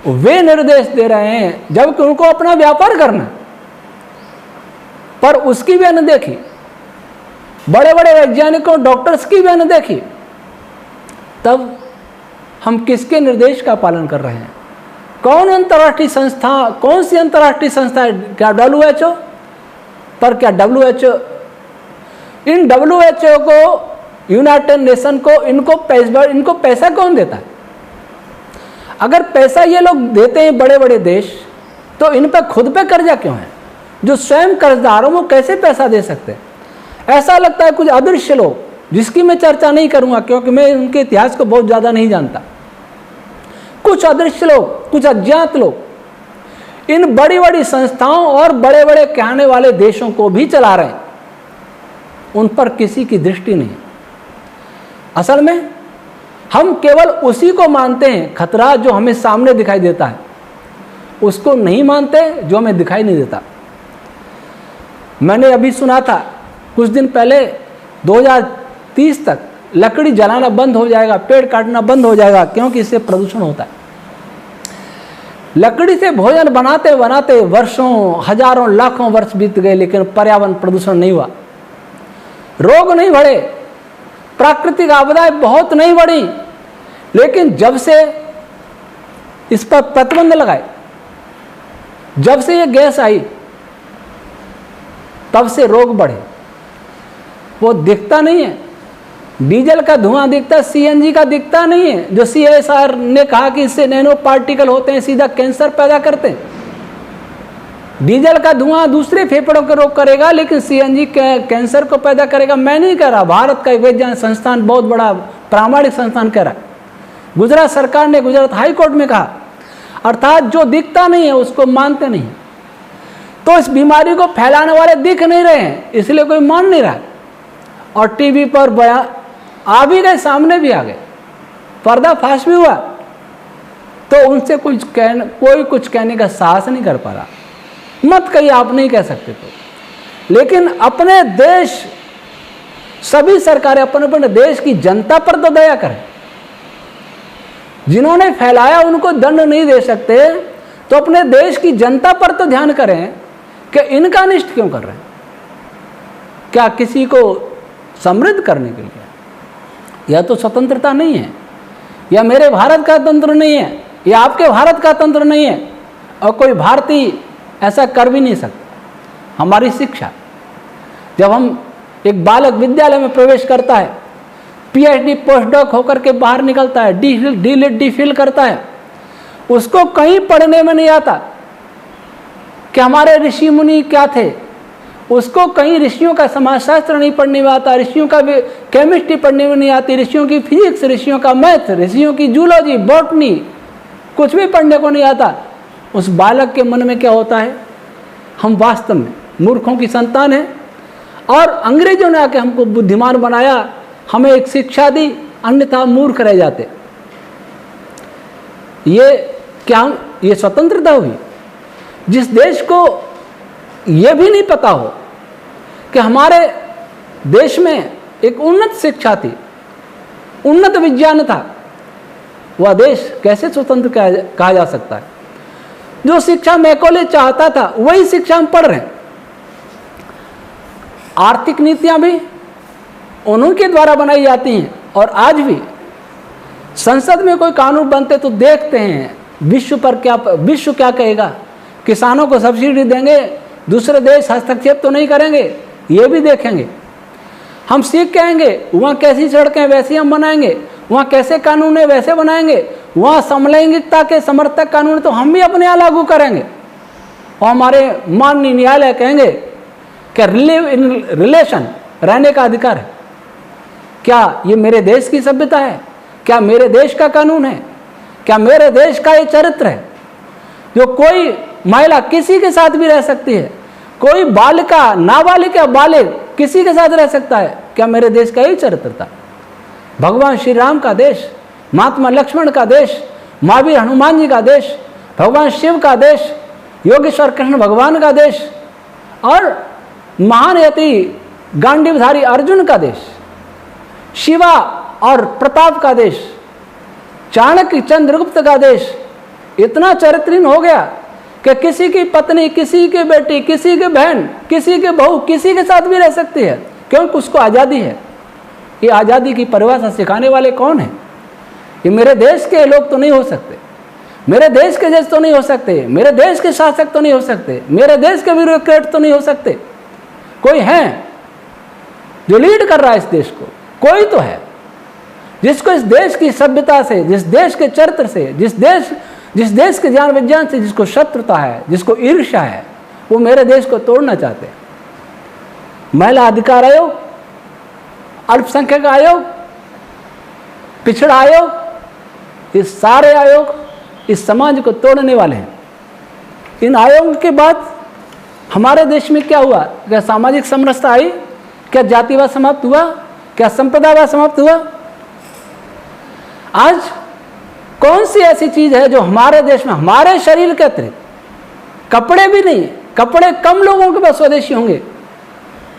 वे निर्देश दे रहे हैं, जबकि उनको अपना व्यापार करना, पर उसकी भी अनदेखी, बड़े बड़े वैज्ञानिकों, डॉक्टर्स की भी अनदेखी। तब हम किसके निर्देश का पालन कर रहे हैं? कौन अंतर्राष्ट्रीय संस्था, कौन सी अंतर्राष्ट्रीय संस्था है? क्या WHO? पर क्या WHO, इन WHO को, यूनाइटेड नेशन को, इनको पैसा कौन देता है? अगर पैसा ये लोग देते हैं बड़े बड़े देश, तो इन पर खुद पे कर्जा क्यों है? जो स्वयं कर्जदार हो वो कैसे पैसा दे सकते हैं? ऐसा लगता है कुछ अदृश्य लोग, जिसकी मैं चर्चा नहीं करूंगा क्योंकि मैं उनके इतिहास को बहुत ज़्यादा नहीं जानता, कुछ अदृश्य लोग, कुछ अज्ञात लोग इन बड़ी बड़ी संस्थाओं और बड़े बड़े कहने वाले देशों को भी चला रहे हैं। उन पर किसी की दृष्टि नहीं। असल में हम केवल उसी को मानते हैं खतरा जो हमें सामने दिखाई देता है, उसको नहीं मानते जो हमें दिखाई नहीं देता। मैंने अभी सुना था कुछ दिन पहले 2030 तक लकड़ी जलाना बंद हो जाएगा, पेड़ काटना बंद हो जाएगा, क्योंकि इससे प्रदूषण होता है। लकड़ी से भोजन बनाते बनाते वर्षों, हजारों, लाखों वर्ष बीत गए, लेकिन पर्यावरण प्रदूषण नहीं हुआ, रोग नहीं बढ़े, प्राकृतिक आपदाएं बहुत नहीं बढ़ी। लेकिन जब से इस पर प्रतिबंध लगाए, जब से ये गैस आई, तब से रोग बढ़े। वो दिखता नहीं है, डीजल का धुआं दिखता है, CNG का दिखता नहीं है, जो CSIR ने कहा कि इससे नैनो पार्टिकल होते हैं, सीधा कैंसर पैदा करते हैं। डीजल का धुआं दूसरे फेफड़ों को रोग करेगा, लेकिन CNG कैंसर को पैदा करेगा। मैं नहीं कह रहा, भारत का एक वैज्ञानिक संस्थान, बहुत बड़ा प्रामाणिक संस्थान कह रहा है। गुजरात सरकार ने गुजरात हाई कोर्ट में कहा। अर्थात जो दिखता नहीं है उसको मानते नहीं, तो इस बीमारी को फैलाने वाले दिख नहीं रहे हैं, इसलिए कोई मान नहीं रहा। और टीवी पर बयान आ भी गए, सामने भी आ गए, पर्दाफाश भी हुआ, तो उनसे कोई कुछ कहने का साहस नहीं कर पा रहा। मत कहिए, आप नहीं कह सकते तो। लेकिन अपने देश, सभी सरकारें अपने अपने देश की जनता पर तो दया करें। जिन्होंने फैलाया उनको दंड नहीं दे सकते, तो अपने देश की जनता पर तो ध्यान करें कि इनका अनिष्ट क्यों कर रहे हैं। क्या किसी को समृद्ध करने के लिए? यह तो स्वतंत्रता नहीं है, यह मेरे भारत का तंत्र नहीं है, यह आपके भारत का तंत्र नहीं है, और कोई भारतीय ऐसा कर भी नहीं सकता। हमारी शिक्षा, जब हम एक बालक विद्यालय में प्रवेश करता है, PhD पोस्टडॉक होकर के बाहर निकलता है, DPhil करता है, उसको कहीं पढ़ने में नहीं आता कि हमारे ऋषि मुनि क्या थे। उसको कहीं ऋषियों का समाजशास्त्र नहीं पढ़ने में आता, ऋषियों का केमिस्ट्री पढ़ने में नहीं आती, ऋषियों की फिजिक्स, ऋषियों का मैथ, ऋषियों की जूलॉजी, बॉटनी, कुछ भी पढ़ने को नहीं आता। उस बालक के मन में क्या होता है? हम वास्तव में मूर्खों की संतान हैं, और अंग्रेजों ने आके हमको बुद्धिमान बनाया, हमें एक शिक्षा दी, अन्यथा मूर्ख रह जाते। ये क्या, ये स्वतंत्रता हुई? जिस देश को ये भी नहीं पता हो कि हमारे देश में एक उन्नत शिक्षा थी, उन्नत विज्ञान था, वह देश कैसे स्वतंत्र कहा जा सकता है? जो शिक्षा मैकॉले चाहता था वही शिक्षा हम पढ़ रहे हैं। आर्थिक नीतियां भी उन्हीं के द्वारा बनाई जाती हैं, और आज भी संसद में कोई कानून बनते तो देखते हैं विश्व क्या कहेगा। किसानों को सब्सिडी देंगे, दूसरे देश हस्तक्षेप तो नहीं करेंगे, ये भी देखेंगे। हम सीख के आएंगे, वहाँ कैसी सड़कें वैसी हम बनाएंगे, वहाँ कैसे कानून है वैसे बनाएंगे, वहाँ समलैंगिकता के समर्थक कानून तो हम भी अपने यहाँ लागू करेंगे। और हमारे माननीय न्यायालय कहेंगे कि लिव इन रिलेशन, रहने का अधिकार है। क्या ये मेरे देश की सभ्यता है? क्या मेरे देश का कानून है? क्या मेरे देश का ये चरित्र है? जो कोई महिला किसी के साथ भी रह सकती है, कोई बालिका, नाबालिग, बालिग किसी के साथ रह सकता है, क्या मेरे देश का यही चरित्र था? भगवान श्री राम का देश, महात्मा लक्ष्मण का देश, महावीर हनुमान जी का देश, भगवान शिव का देश, योगेश्वर कृष्ण भगवान का देश, और महान यति गांडीवधारी अर्जुन का देश, शिवा और प्रताप का देश, चाणक्य चंद्रगुप्त का देश इतना चरित्रहीन हो गया कि किसी की पत्नी, किसी की बेटी, किसी की बहन, किसी की बहू किसी के साथ भी रह सकती है, क्योंकि उसको आज़ादी है। ये आज़ादी की परिभाषा सिखाने वाले कौन है? ये मेरे देश के लोग तो नहीं हो सकते। मेरे देश के जज तो नहीं हो सकते, मेरे देश के शासक तो नहीं हो सकते, मेरे देश के ब्यूरोक्रेट तो नहीं हो सकते। कोई है जो लीड कर रहा है इस देश को, कोई तो है जिसको इस देश की सभ्यता से, जिस देश के चरित्र से, जिस देश के ज्ञान विज्ञान से जिसको शत्रुता है, जिसको ईर्ष्या है, वो मेरे देश को तोड़ना चाहते हैं। महिला अधिकार आयोग, अल्पसंख्यक आयोग, पिछड़ा आयोग, ये सारे आयोग इस समाज को तोड़ने वाले हैं। इन आयोगों के बाद हमारे देश में क्या हुआ? क्या सामाजिक समरसता आई? क्या जातिवाद समाप्त हुआ? क्या संप्रदायवाद समाप्त हुआ? आज कौन सी ऐसी चीज है जो हमारे देश में, हमारे शरीर के अतिरिक्त, कपड़े भी नहीं, कपड़े कम लोगों के पास स्वदेशी होंगे,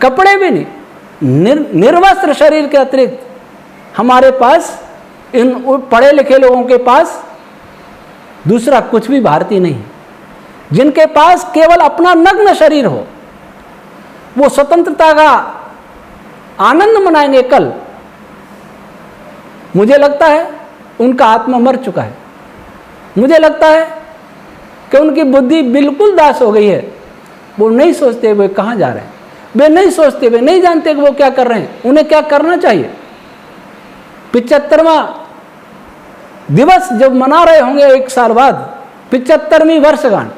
कपड़े भी नहीं, निर्वस्त्र शरीर के अतिरिक्त हमारे पास, इन पढ़े लिखे लोगों के पास दूसरा कुछ भी भारतीय नहीं, जिनके पास केवल अपना नग्न शरीर हो। वो स्वतंत्रता का आनंद मनाएंगे कल। मुझे लगता है उनका आत्मा मर चुका है। मुझे लगता है कि उनकी बुद्धि बिल्कुल दास हो गई है। वो नहीं सोचते वे कहाँ जा रहे हैं, वे नहीं सोचते, वे नहीं जानते कि वो क्या कर रहे हैं, उन्हें क्या करना चाहिए। 75वां दिवस जब मना रहे होंगे एक साल बाद, 75वीं वर्षगांठ,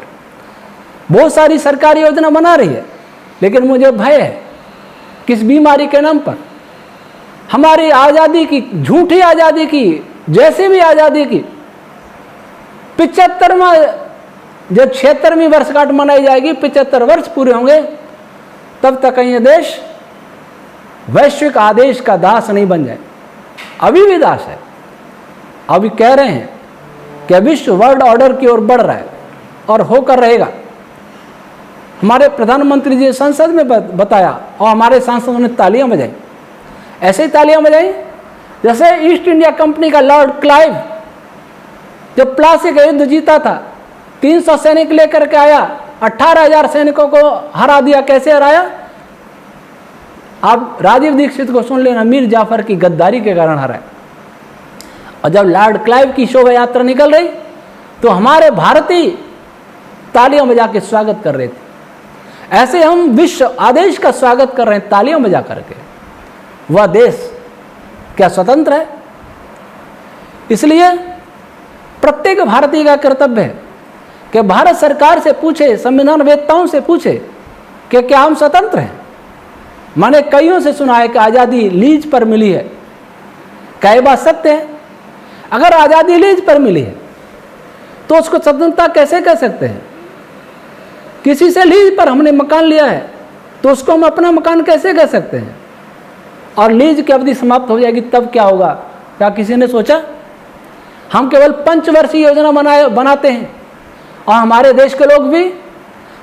बहुत सारी सरकारी योजना बना रही है, लेकिन मुझे भय है किस बीमारी के नाम पर हमारी आज़ादी की, झूठी आज़ादी की, जैसे भी आज़ादी की 75वां, जब 76वीं वर्षगांठ मनाई जाएगी, 75 वर्ष पूरे होंगे, तब तक ये देश वैश्विक आदेश का दास नहीं बन जाए। अभी भी दास है। अभी कह रहे हैं कि विश्व वर्ल्ड ऑर्डर की ओर बढ़ रहा है और होकर रहेगा। हमारे प्रधानमंत्री जी संसद में बताया और हमारे सांसदों ने तालियां बजाई। ऐसे ही तालियां बजाई जैसे ईस्ट इंडिया कंपनी का लॉर्ड क्लाइव जब प्लासी का युद्ध जीता था, 300 सैनिक लेकर के आया, 18,000 सैनिकों को हरा दिया। कैसे हराया? आप राजीव दीक्षित को सुन लेना, मीर जाफर की गद्दारी के कारण हराया। और जब लॉर्ड क्लाइव की शोभा यात्रा निकल रही तो हमारे भारतीय तालियां बजा के स्वागत कर रहे थे। ऐसे हम विश्व आदेश का स्वागत कर रहे हैं तालियां बजा करके। वह देश क्या स्वतंत्र है? इसलिए प्रत्येक भारतीय का कर्तव्य है कि भारत सरकार से पूछे, संविधान वेत्ताओं से पूछे कि क्या हम स्वतंत्र हैं। मैंने कईयों से सुना है कि आज़ादी लीज पर मिली है। क्या ये बात सत्य है? अगर आज़ादी लीज पर मिली है तो उसको स्वतंत्रता कैसे कह सकते हैं? किसी से लीज पर हमने मकान लिया है तो उसको हम अपना मकान कैसे कह सकते हैं? और लीज की अवधि समाप्त हो जाएगी तब क्या होगा? क्या किसी ने सोचा? हम केवल पंचवर्षीय योजना बनाते हैं और हमारे देश के लोग भी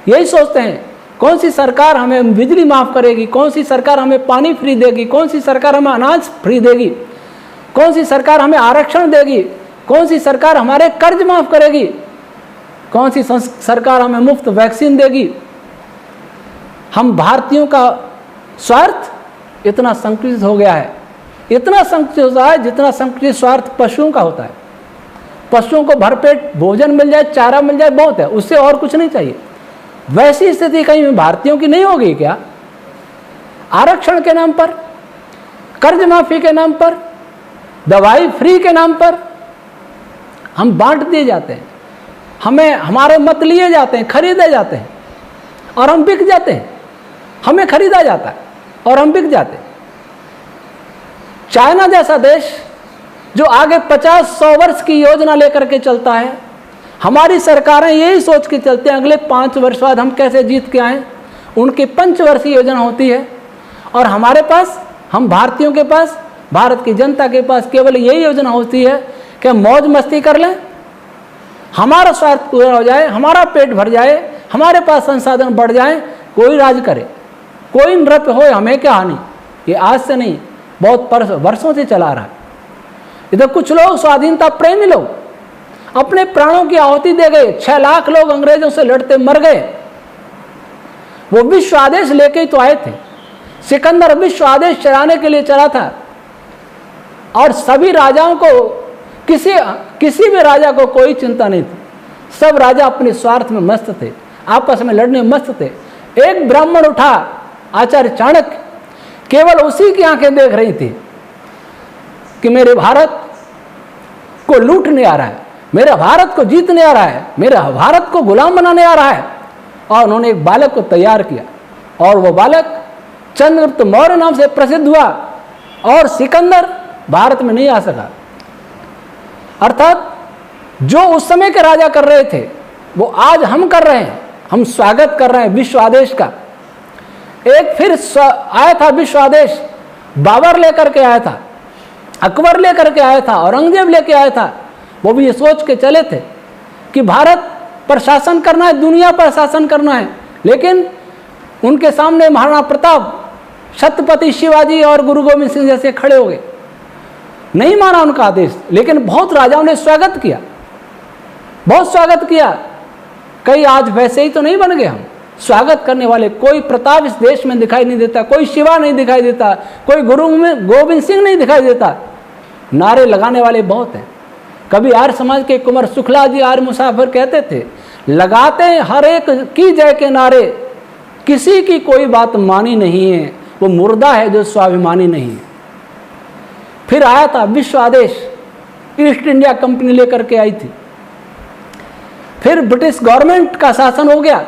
यही सोचते हैं कौन सी सरकार हमें बिजली माफ़ करेगी, कौन सी सरकार हमें पानी फ्री देगी, कौन सी सरकार हमें अनाज फ्री देगी, कौन सी सरकार हमें आरक्षण देगी, कौन सी सरकार हमारे कर्ज माफ़ करेगी, कौन सी सरकार हमें मुफ्त वैक्सीन देगी। हम भारतीयों का स्वार्थ इतना संकुचित हो गया है, इतना संकुचित होता है जितना संकुचित स्वार्थ पशुओं का होता है। पशुओं को भरपेट भोजन मिल जाए, चारा मिल जाए, बहुत है, उससे और कुछ नहीं चाहिए। वैसी स्थिति कहीं भारतीयों की नहीं होगी क्या? आरक्षण के नाम पर, कर्ज माफी के नाम पर, दवाई फ्री के नाम पर हम बांट दिए जाते हैं, हमें हमारे मत लिए जाते हैं, खरीदे जाते हैं और हम बिक जाते हैं। हमें खरीदा जाता है और हम बिक जाते हैं। चाइना जैसा देश जो आगे 50-100 वर्ष की योजना लेकर के चलता है, हमारी सरकारें यही सोच के चलते हैं अगले 5 वर्ष बाद हम कैसे जीत के आएँ। उनकी पंचवर्षीय योजना होती है और हमारे पास, हम भारतीयों के पास, भारत की जनता के पास केवल यही योजना होती है कि मौज मस्ती कर लें, हमारा स्वार्थ पूरा हो जाए, हमारा पेट भर जाए, हमारे पास संसाधन बढ़ जाए, कोई राज करे, कोई नृत्य हो, हमें क्या हानि। ये आज से नहीं, बहुत वर्षों से चला रहा है। इधर कुछ लोग स्वाधीनता प्रेमी लोग अपने प्राणों की आहुति दे गए। 6 लाख लोग अंग्रेजों से लड़ते मर गए। वो विश्व आदेश लेके ही तो आए थे। सिकंदर विश्व आदेश चलाने के लिए चला था और सभी राजाओं को, किसी भी राजा को कोई चिंता नहीं थी। सब राजा अपने स्वार्थ में मस्त थे, आपस में लड़ने में मस्त थे। एक ब्राह्मण उठा, आचार्य चाणक्य, केवल उसी की आंखें देख रही थी कि मेरे भारत को लूटने आ रहा है, मेरा भारत को जीतने आ रहा है, मेरा भारत को गुलाम बनाने आ रहा है। और उन्होंने एक बालक को तैयार किया और वो बालक चंद्रगुप्त मौर्य नाम से प्रसिद्ध हुआ और सिकंदर भारत में नहीं आ सका। अर्थात जो उस समय के राजा कर रहे थे वो आज हम कर रहे हैं। हम स्वागत कर रहे हैं विश्व आदेश का। एक फिर आया था विश्व आदेश, बाबर लेकर के आया था, अकबर लेकर के आया था, औरंगजेब लेके आया था। वो भी ये सोच के चले थे कि भारत पर शासन करना है, दुनिया पर शासन करना है। लेकिन उनके सामने महाराणा प्रताप, छत्रपति शिवाजी और गुरु गोविंद सिंह जैसे खड़े हो गए। नहीं माना उनका आदेश, लेकिन बहुत राजाओं ने स्वागत किया, बहुत स्वागत किया। कई आज वैसे ही तो नहीं बन गए हम स्वागत करने वाले। कोई प्रताप इस देश में दिखाई नहीं देता, कोई शिवा नहीं दिखाई देता, कोई गुरु गोविंद सिंह नहीं दिखाई देता। नारे लगाने वाले बहुत हैं। कभी आर्य समाज के कुंवर शुक्ला जी आर्य मुसाफिर कहते थे, लगाते हैं हर एक की जय के नारे, किसी की कोई बात मानी नहीं है, वो मुर्दा है जो स्वाभिमानी नहीं है। फिर आया था विश्व आदेश, ईस्ट इंडिया कंपनी लेकर के आई थी। फिर ब्रिटिश गवर्नमेंट का शासन हो गया।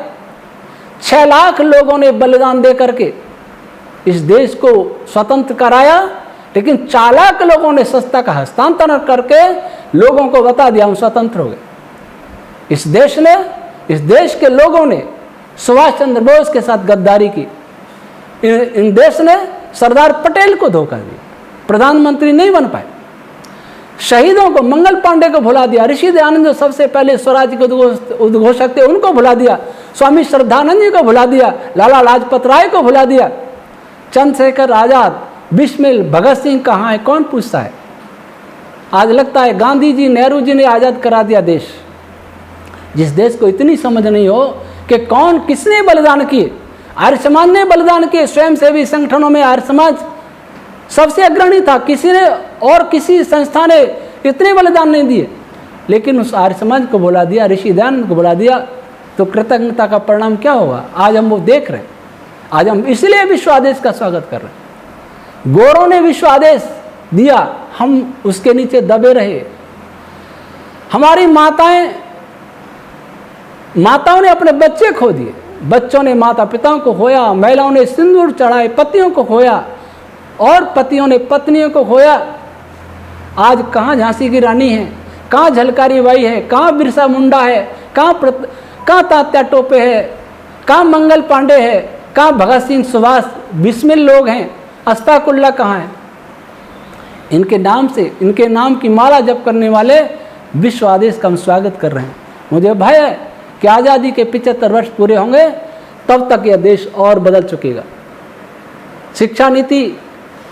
6 लाख लोगों ने बलिदान दे करके इस देश को स्वतंत्र कराया, लेकिन चालाक लोगों ने सत्ता का हस्तांतरण करके लोगों को बता दिया हम स्वतंत्र हो गए। इस देश के लोगों ने सुभाष चंद्र बोस के साथ गद्दारी की। इन देश ने सरदार पटेल को धोखा दिया, प्रधानमंत्री नहीं बन पाए। शहीदों को, मंगल पांडे को भुला दिया, ऋषि दयानंद जो सबसे पहले स्वराज के उद्घोषक थे उनको भुला दिया, स्वामी श्रद्धानंद जी को भुला दिया, लाला लाजपत राय को भुला दिया, चंद्रशेखर आजाद, बिस्मिल, भगत सिंह कहाँ है, कौन पूछता है। आज लगता है गांधी जी, नेहरू जी ने आज़ाद करा दिया देश। जिस देश को इतनी समझ नहीं हो कि कौन किसने बलिदान किए। आर्य समाज ने बलिदान किए, स्वयंसेवी संगठनों में आर्य समाज सबसे अग्रणी था, किसी ने और किसी संस्था ने इतने बलिदान नहीं दिए। लेकिन उस आर्य समाज को बुला दिया, ऋषि दयानंद को बुला दिया, तो कृतज्ञता का परिणाम क्या होगा आज हम वो देख रहे हैं। आज हम इसलिए विश्व आदेश का स्वागत कर रहे हैं। गोरों ने विश्व आदेश दिया, हम उसके नीचे दबे रहे। हमारी माताओं ने अपने बच्चे खो दिए, बच्चों ने माता पिताओं को खोया, महिलाओं ने सिंदूर चढ़ाए, पतियों को खोया, और पतियों ने पत्नियों को खोया। आज कहाँ झांसी की रानी है, कहाँ झलकारी बाई है, कहाँ बिरसा मुंडा है, कहाँ तात्या टोपे है, कहाँ मंगल पांडे है, कहाँ भगत सिंह, सुभाष, बिस्मिल लोग हैं, अस्ताकुल्ला कहाँ है। इनके नाम की माला जप करने वाले विश्व आदेश का हम स्वागत कर रहे हैं। मुझे भय है कि आज़ादी के 75 वर्ष पूरे होंगे तब तक यह देश और बदल चुकेगा। शिक्षा नीति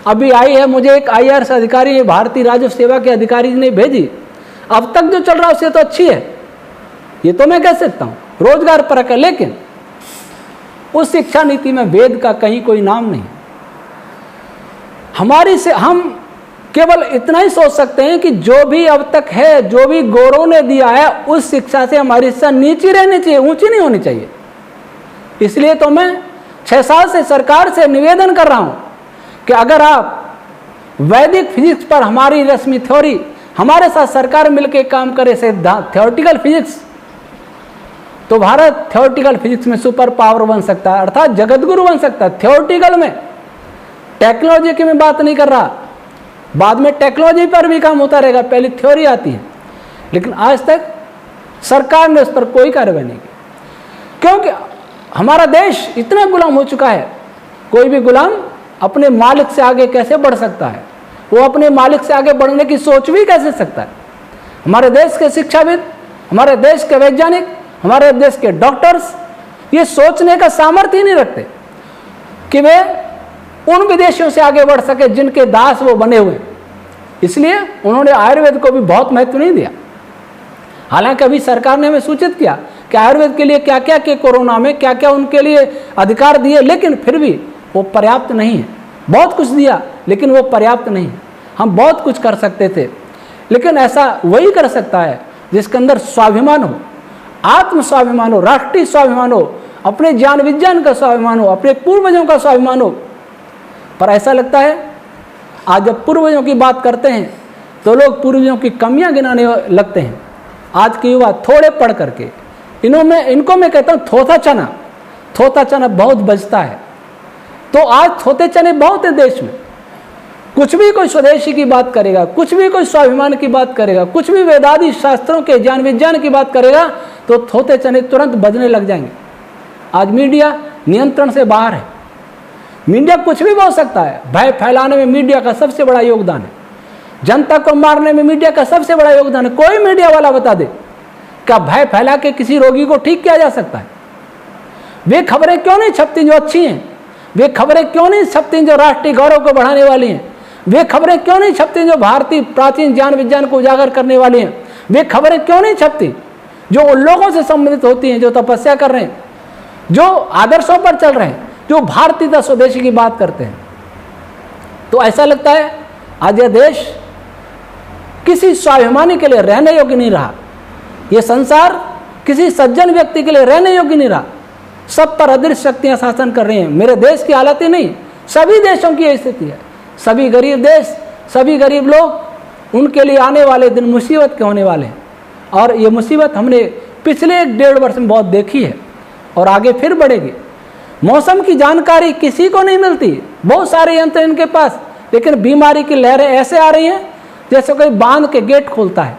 अभी आई है, मुझे एक IAS अधिकारी, भारतीय राजस्व सेवा के अधिकारी ने भेजी। अब तक जो चल रहा है उससे तो अच्छी है, ये तो मैं कह सकता हूँ, रोजगार परक है। लेकिन उस शिक्षा नीति में वेद का कहीं कोई नाम नहीं। हम केवल इतना ही सोच सकते हैं कि जो भी अब तक है, जो भी गोरों ने दिया है, उस शिक्षा से हमारी शिक्षा नीची रहनी चाहिए, ऊंची नहीं होनी चाहिए। इसलिए तो मैं 6 साल से सरकार से निवेदन कर रहा हूं कि अगर आप वैदिक फिजिक्स पर हमारी रश्मि थ्योरी, हमारे साथ सरकार मिलकर काम करे, सिद्धांत थ्योरेटिकल फिजिक्स, तो भारत थ्योरेटिकल फिजिक्स में सुपर पावर बन सकता है, अर्थात जगतगुरु बन सकता है। थ्योरेटिकल में, टेक्नोलॉजी की मैं बात नहीं कर रहा, बाद में टेक्नोलॉजी पर भी काम होता रहेगा, पहले थ्योरी आती है। लेकिन आज तक सरकार ने उस पर कोई कार्रवाई नहीं की, क्योंकि हमारा देश इतना गुलाम हो चुका है। कोई भी गुलाम अपने मालिक से आगे कैसे बढ़ सकता है, वो अपने मालिक से आगे बढ़ने की सोच भी कैसे सकता है। हमारे देश के शिक्षाविद, हमारे देश के वैज्ञानिक, हमारे देश के डॉक्टर्स ये सोचने का सामर्थ्य ही नहीं रखते कि वे उन विदेशियों से आगे बढ़ सके जिनके दास वो बने हुए। इसलिए उन्होंने आयुर्वेद को भी बहुत महत्व नहीं दिया। हालांकि अभी सरकार ने हमें सूचित किया कि आयुर्वेद के लिए क्या क्या के कोरोना में क्या क्या उनके लिए अधिकार दिए, लेकिन फिर भी वो पर्याप्त नहीं है। बहुत कुछ दिया लेकिन वो पर्याप्त नहीं है। हम बहुत कुछ कर सकते थे, लेकिन ऐसा वही कर सकता है जिसके अंदर स्वाभिमान हो। आत्म स्वाभिमान हो, राष्ट्रीय स्वाभिमान हो, अपने ज्ञान विज्ञान का स्वाभिमान हो, अपने पूर्वजों का स्वाभिमान हो। पर ऐसा लगता है आज जब पूर्वजों की बात करते हैं तो लोग पूर्वजों की कमियां गिनाने लगते हैं। आज के युवा थोड़े पढ़ करके इनको मैं कहता हूँ थोथा चना बहुत बचता है। तो आज थोते चने बहुत है देश में। कुछ भी कोई स्वदेशी की बात करेगा, कुछ भी कोई स्वाभिमान की बात करेगा, कुछ भी वेदादि शास्त्रों के ज्ञान विज्ञान की बात करेगा तो थोते चने तुरंत बजने लग जाएंगे। आज मीडिया नियंत्रण से बाहर है। मीडिया कुछ भी बोल सकता है। भय फैलाने में मीडिया का सबसे बड़ा योगदान है। जनता को मारने में मीडिया का सबसे बड़ा योगदान है। कोई मीडिया वाला बता दे क्या भय फैला के किसी रोगी को ठीक किया जा सकता है? वे खबरें क्यों नहीं छपती जो अच्छी हैं? वे खबरें क्यों नहीं छपती जो राष्ट्रीय गौरव को बढ़ाने वाली हैं? वे खबरें क्यों नहीं छपती जो भारतीय प्राचीन ज्ञान विज्ञान को उजागर करने वाली हैं? वे खबरें क्यों नहीं छपती जो उन लोगों से संबंधित होती हैं जो तपस्या कर रहे हैं, जो आदर्शों पर चल रहे हैं, जो भारतीयता स्वदेशी की बात करते हैं? तो ऐसा लगता है आज यह देश किसी स्वाभिमानी के लिए रहने योग्य नहीं रहा। यह संसार किसी सज्जन व्यक्ति के लिए रहने योग्य नहीं रहा। सब पर अदृश्य शक्तियां शासन कर रही हैं। मेरे देश की हालत ही नहीं, सभी देशों की स्थिति है। सभी गरीब देश, सभी गरीब लोग, उनके लिए आने वाले दिन मुसीबत के होने वाले हैं। और ये मुसीबत हमने पिछले 1.5 वर्ष में बहुत देखी है और आगे फिर बढ़ेगी। मौसम की जानकारी किसी को नहीं मिलती, बहुत सारे यंत्र इनके पास, लेकिन बीमारी की लहरें ऐसे आ रही हैं जैसे कोई बांध के गेट खोलता है।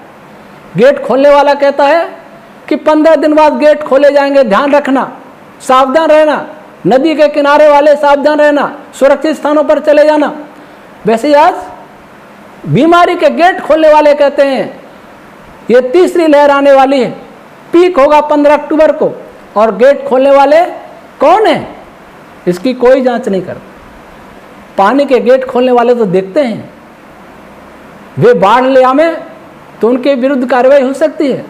गेट खोलने वाला कहता है कि 15 दिन बाद गेट खोले जाएंगे, ध्यान रखना, सावधान रहना, नदी के किनारे वाले सावधान रहना, सुरक्षित स्थानों पर चले जाना। वैसे ही आज बीमारी के गेट खोलने वाले कहते हैं ये तीसरी लहर आने वाली है, पीक होगा 15 अक्टूबर को। और गेट खोलने वाले कौन है? इसकी कोई जांच नहीं करता। पानी के गेट खोलने वाले तो देखते हैं, वे बाढ़ ले आवे तो उनके विरुद्ध कार्रवाई हो सकती है,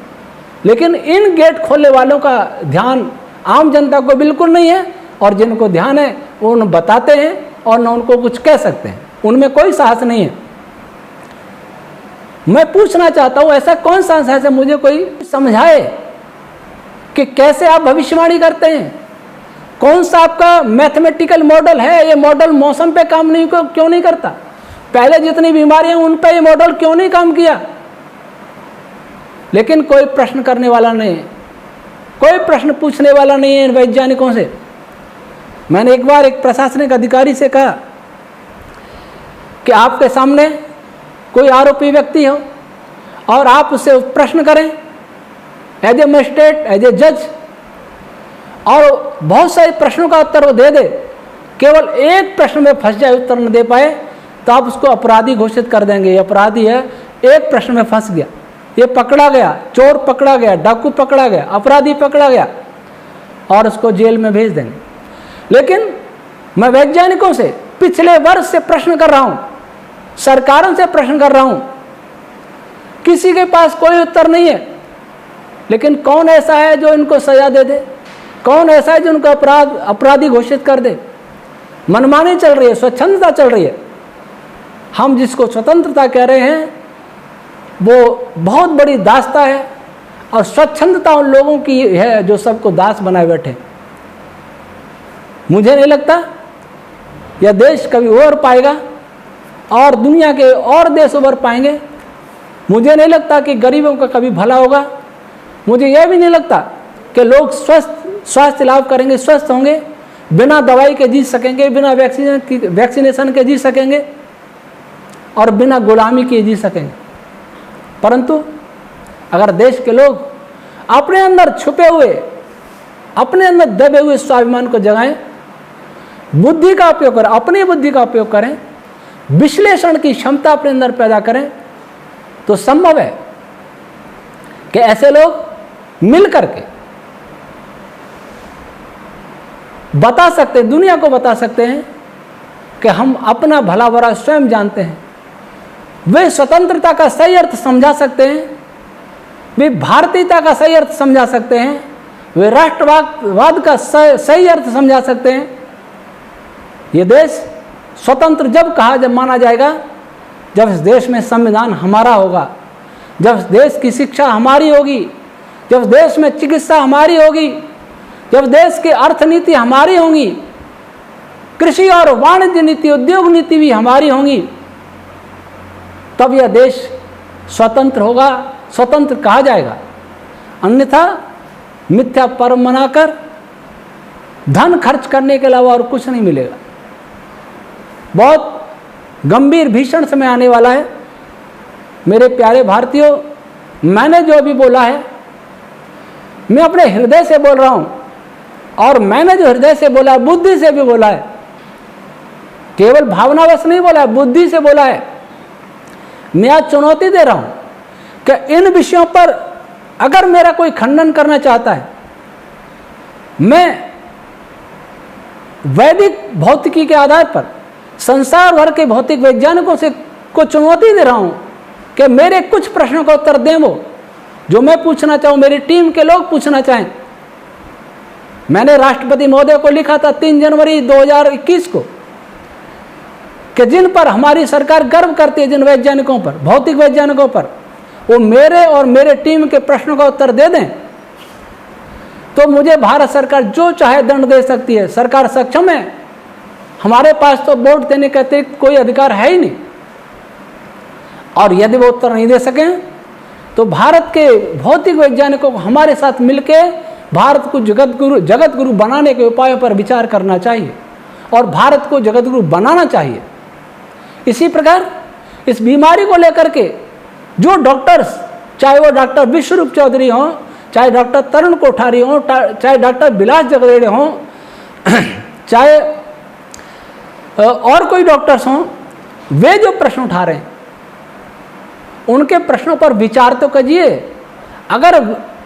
लेकिन इन गेट खोलने वालों का ध्यान आम जनता को बिल्कुल नहीं है। और जिनको ध्यान है वो उन्हें बताते हैं और न उनको कुछ कह सकते हैं, उनमें कोई साहस नहीं है। मैं पूछना चाहता हूं ऐसा कौन सा साहस है, मुझे कोई समझाए कि कैसे आप भविष्यवाणी करते हैं? कौन सा आपका मैथमेटिकल मॉडल है? ये मॉडल मौसम पे काम नहीं क्यों नहीं करता? पहले जितनी बीमारियां उन पे ये मॉडल क्यों नहीं काम किया? लेकिन कोई प्रश्न करने वाला नहीं है, कोई प्रश्न पूछने वाला नहीं है इन वैज्ञानिकों से। मैंने एक बार एक प्रशासनिक अधिकारी से कहा कि आपके सामने कोई आरोपी व्यक्ति हो और आप उससे प्रश्न करें as a magistrate, as a जज, और बहुत सारे प्रश्नों का उत्तर वो दे दे, केवल एक प्रश्न में फंस जाए, उत्तर न दे पाए, तो आप उसको अपराधी घोषित कर देंगे। ये अपराधी है, एक प्रश्न में फंस गया, ये पकड़ा गया, चोर पकड़ा गया, डाकू पकड़ा गया, अपराधी पकड़ा गया, और उसको जेल में भेज देंगे। लेकिन मैं वैज्ञानिकों से पिछले वर्ष से प्रश्न कर रहा हूं, सरकारों से प्रश्न कर रहा हूं, किसी के पास कोई उत्तर नहीं है। लेकिन कौन ऐसा है जो इनको सजा दे दे? कौन ऐसा है जो उनको अपराधी घोषित कर दे? मनमानी चल रही है, स्वच्छंदता चल रही है। हम जिसको स्वतंत्रता कह रहे हैं वो बहुत बड़ी दासता है, और स्वच्छंदता उन लोगों की है जो सबको दास बनाए बैठे। मुझे नहीं लगता यह देश कभी उभर पाएगा और दुनिया के और देश उभर पाएंगे। मुझे नहीं लगता कि गरीबों का कभी भला होगा। मुझे यह भी नहीं लगता कि लोग स्वास्थ्य लाभ करेंगे, स्वस्थ होंगे, बिना दवाई के जी सकेंगे, बिना वैक्सीनेशन के जी सकेंगे, और बिना गुलामी के जी सकेंगे। परंतु अगर देश के लोग अपने अंदर छुपे हुए, अपने अंदर दबे हुए स्वाभिमान को जगाएं, बुद्धि का उपयोग करें, अपनी बुद्धि का उपयोग करें, विश्लेषण की क्षमता अपने अंदर पैदा करें, तो संभव है कि ऐसे लोग मिल करके बता सकते हैं, दुनिया को बता सकते हैं कि हम अपना भला बुरा स्वयं जानते हैं। वे स्वतंत्रता का सही अर्थ समझा सकते हैं, वे भारतीयता का सही अर्थ समझा सकते हैं, वे राष्ट्रवाद का सही अर्थ समझा सकते हैं। ये देश स्वतंत्र जब माना जाएगा जब इस देश में संविधान हमारा होगा, जब इस देश की शिक्षा हमारी होगी, जब देश में चिकित्सा हमारी होगी, जब देश की अर्थनीति हमारी होंगी, कृषि और वाणिज्य नीति, उद्योग नीति भी हमारी होंगी, तब यह देश स्वतंत्र होगा, स्वतंत्र कहा जाएगा। अन्यथा मिथ्या पर्व मनाकर धन खर्च करने के अलावा और कुछ नहीं मिलेगा। बहुत गंभीर भीषण समय आने वाला है। मेरे प्यारे भारतीयों, मैंने जो अभी बोला है, मैं अपने हृदय से बोल रहा हूं, और मैंने जो हृदय से बोला, बुद्धि से भी बोला है, केवल भावनावश नहीं बोला है, बुद्धि से बोला है। मैं आज चुनौती दे रहा हूं कि इन विषयों पर अगर मेरा कोई खंडन करना चाहता है, मैं वैदिक भौतिकी के आधार पर संसार भर के भौतिक वैज्ञानिकों से को चुनौती दे रहा हूं कि मेरे कुछ प्रश्नों का उत्तर दें, वो जो मैं पूछना चाहूं, मेरी टीम के लोग पूछना चाहें। मैंने राष्ट्रपति महोदय को लिखा था 3 जनवरी 2021 को कि जिन पर हमारी सरकार गर्व करती है, जिन वैज्ञानिकों पर, भौतिक वैज्ञानिकों पर, वो मेरे और मेरे टीम के प्रश्नों का उत्तर दे दें तो मुझे भारत सरकार जो चाहे दंड दे सकती है। सरकार सक्षम है, हमारे पास तो वोट देने के अतिरिक्त कोई अधिकार है ही नहीं। और यदि वो उत्तर नहीं दे सके तो भारत के भौतिक वैज्ञानिकों को हमारे साथ मिलकर भारत को जगत गुरु बनाने के उपायों पर विचार करना चाहिए और भारत को जगत गुरु बनाना चाहिए। इसी प्रकार इस बीमारी को लेकर के जो डॉक्टर्स, चाहे वो डॉक्टर विश्वरूप चौधरी हों, चाहे डॉक्टर तरुण कोठारी हों, चाहे डॉक्टर बिलास जगदेड़े हों, चाहे और कोई डॉक्टर्स हों, वे जो प्रश्न उठा रहे हैं उनके प्रश्नों पर विचार तो कीजिए। अगर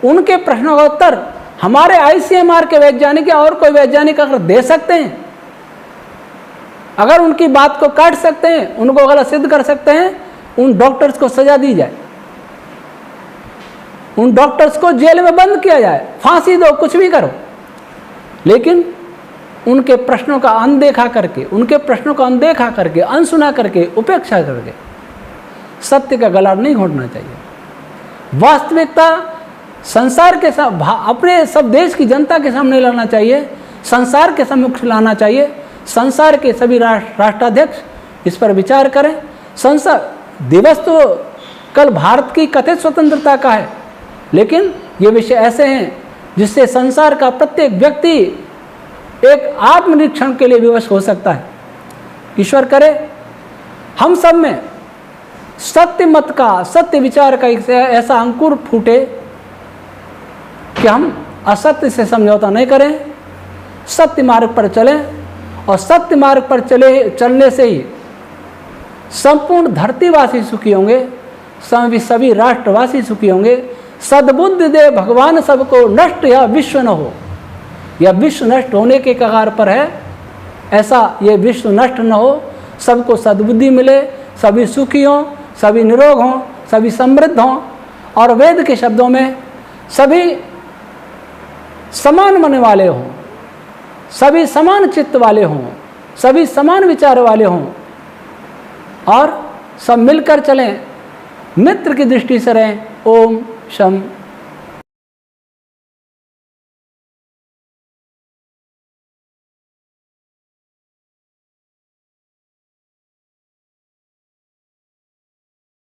उनके प्रश्नों का उत्तर हमारे आईसीएमआर के वैज्ञानिक या और कोई वैज्ञानिक अगर दे सकते हैं, अगर उनकी बात को काट सकते हैं, उनको गलत सिद्ध कर सकते हैं, उन डॉक्टर्स को सजा दी जाए, उन डॉक्टर्स को जेल में बंद किया जाए, फांसी दो, कुछ भी करो, लेकिन उनके प्रश्नों का अनदेखा करके, उनके प्रश्नों का अनदेखा करके, अनसुना करके, उपेक्षा करके सत्य का गला नहीं घोंटना चाहिए। वास्तविकता संसार के अपने सब देश की जनता के सामने लाना चाहिए, संसार के सम्मुख लाना चाहिए। संसार के सभी राष्ट्राध्यक्ष इस पर विचार करें। संसार दिवस तो कल भारत की कथित स्वतंत्रता का है, लेकिन ये विषय ऐसे हैं जिससे संसार का प्रत्येक व्यक्ति एक आत्मनिरीक्षण के लिए विवश हो सकता है। ईश्वर करे हम सब में सत्य मत का, सत्य विचार का एक ऐसा अंकुर फूटे कि हम असत्य से समझौता नहीं करें, सत्य मार्ग पर चलें, और सत्य मार्ग पर चलने से ही संपूर्ण धरतीवासी सुखी होंगे, सभी राष्ट्रवासी सुखी होंगे। सद्बुद्धि दे भगवान सबको, नष्ट या विश्व न हो। यह विश्व नष्ट होने के कगार पर है, ऐसा ये विश्व नष्ट न हो, सबको सद्बुद्धि मिले, सभी सुखी हों, सभी निरोग हों, सभी समृद्ध हों, और वेद के शब्दों में सभी समान मन वाले हों, सभी समान चित्त वाले हों, सभी समान विचार वाले हों, और सब मिलकर चलें, मित्र की दृष्टि से रहें। ओम शम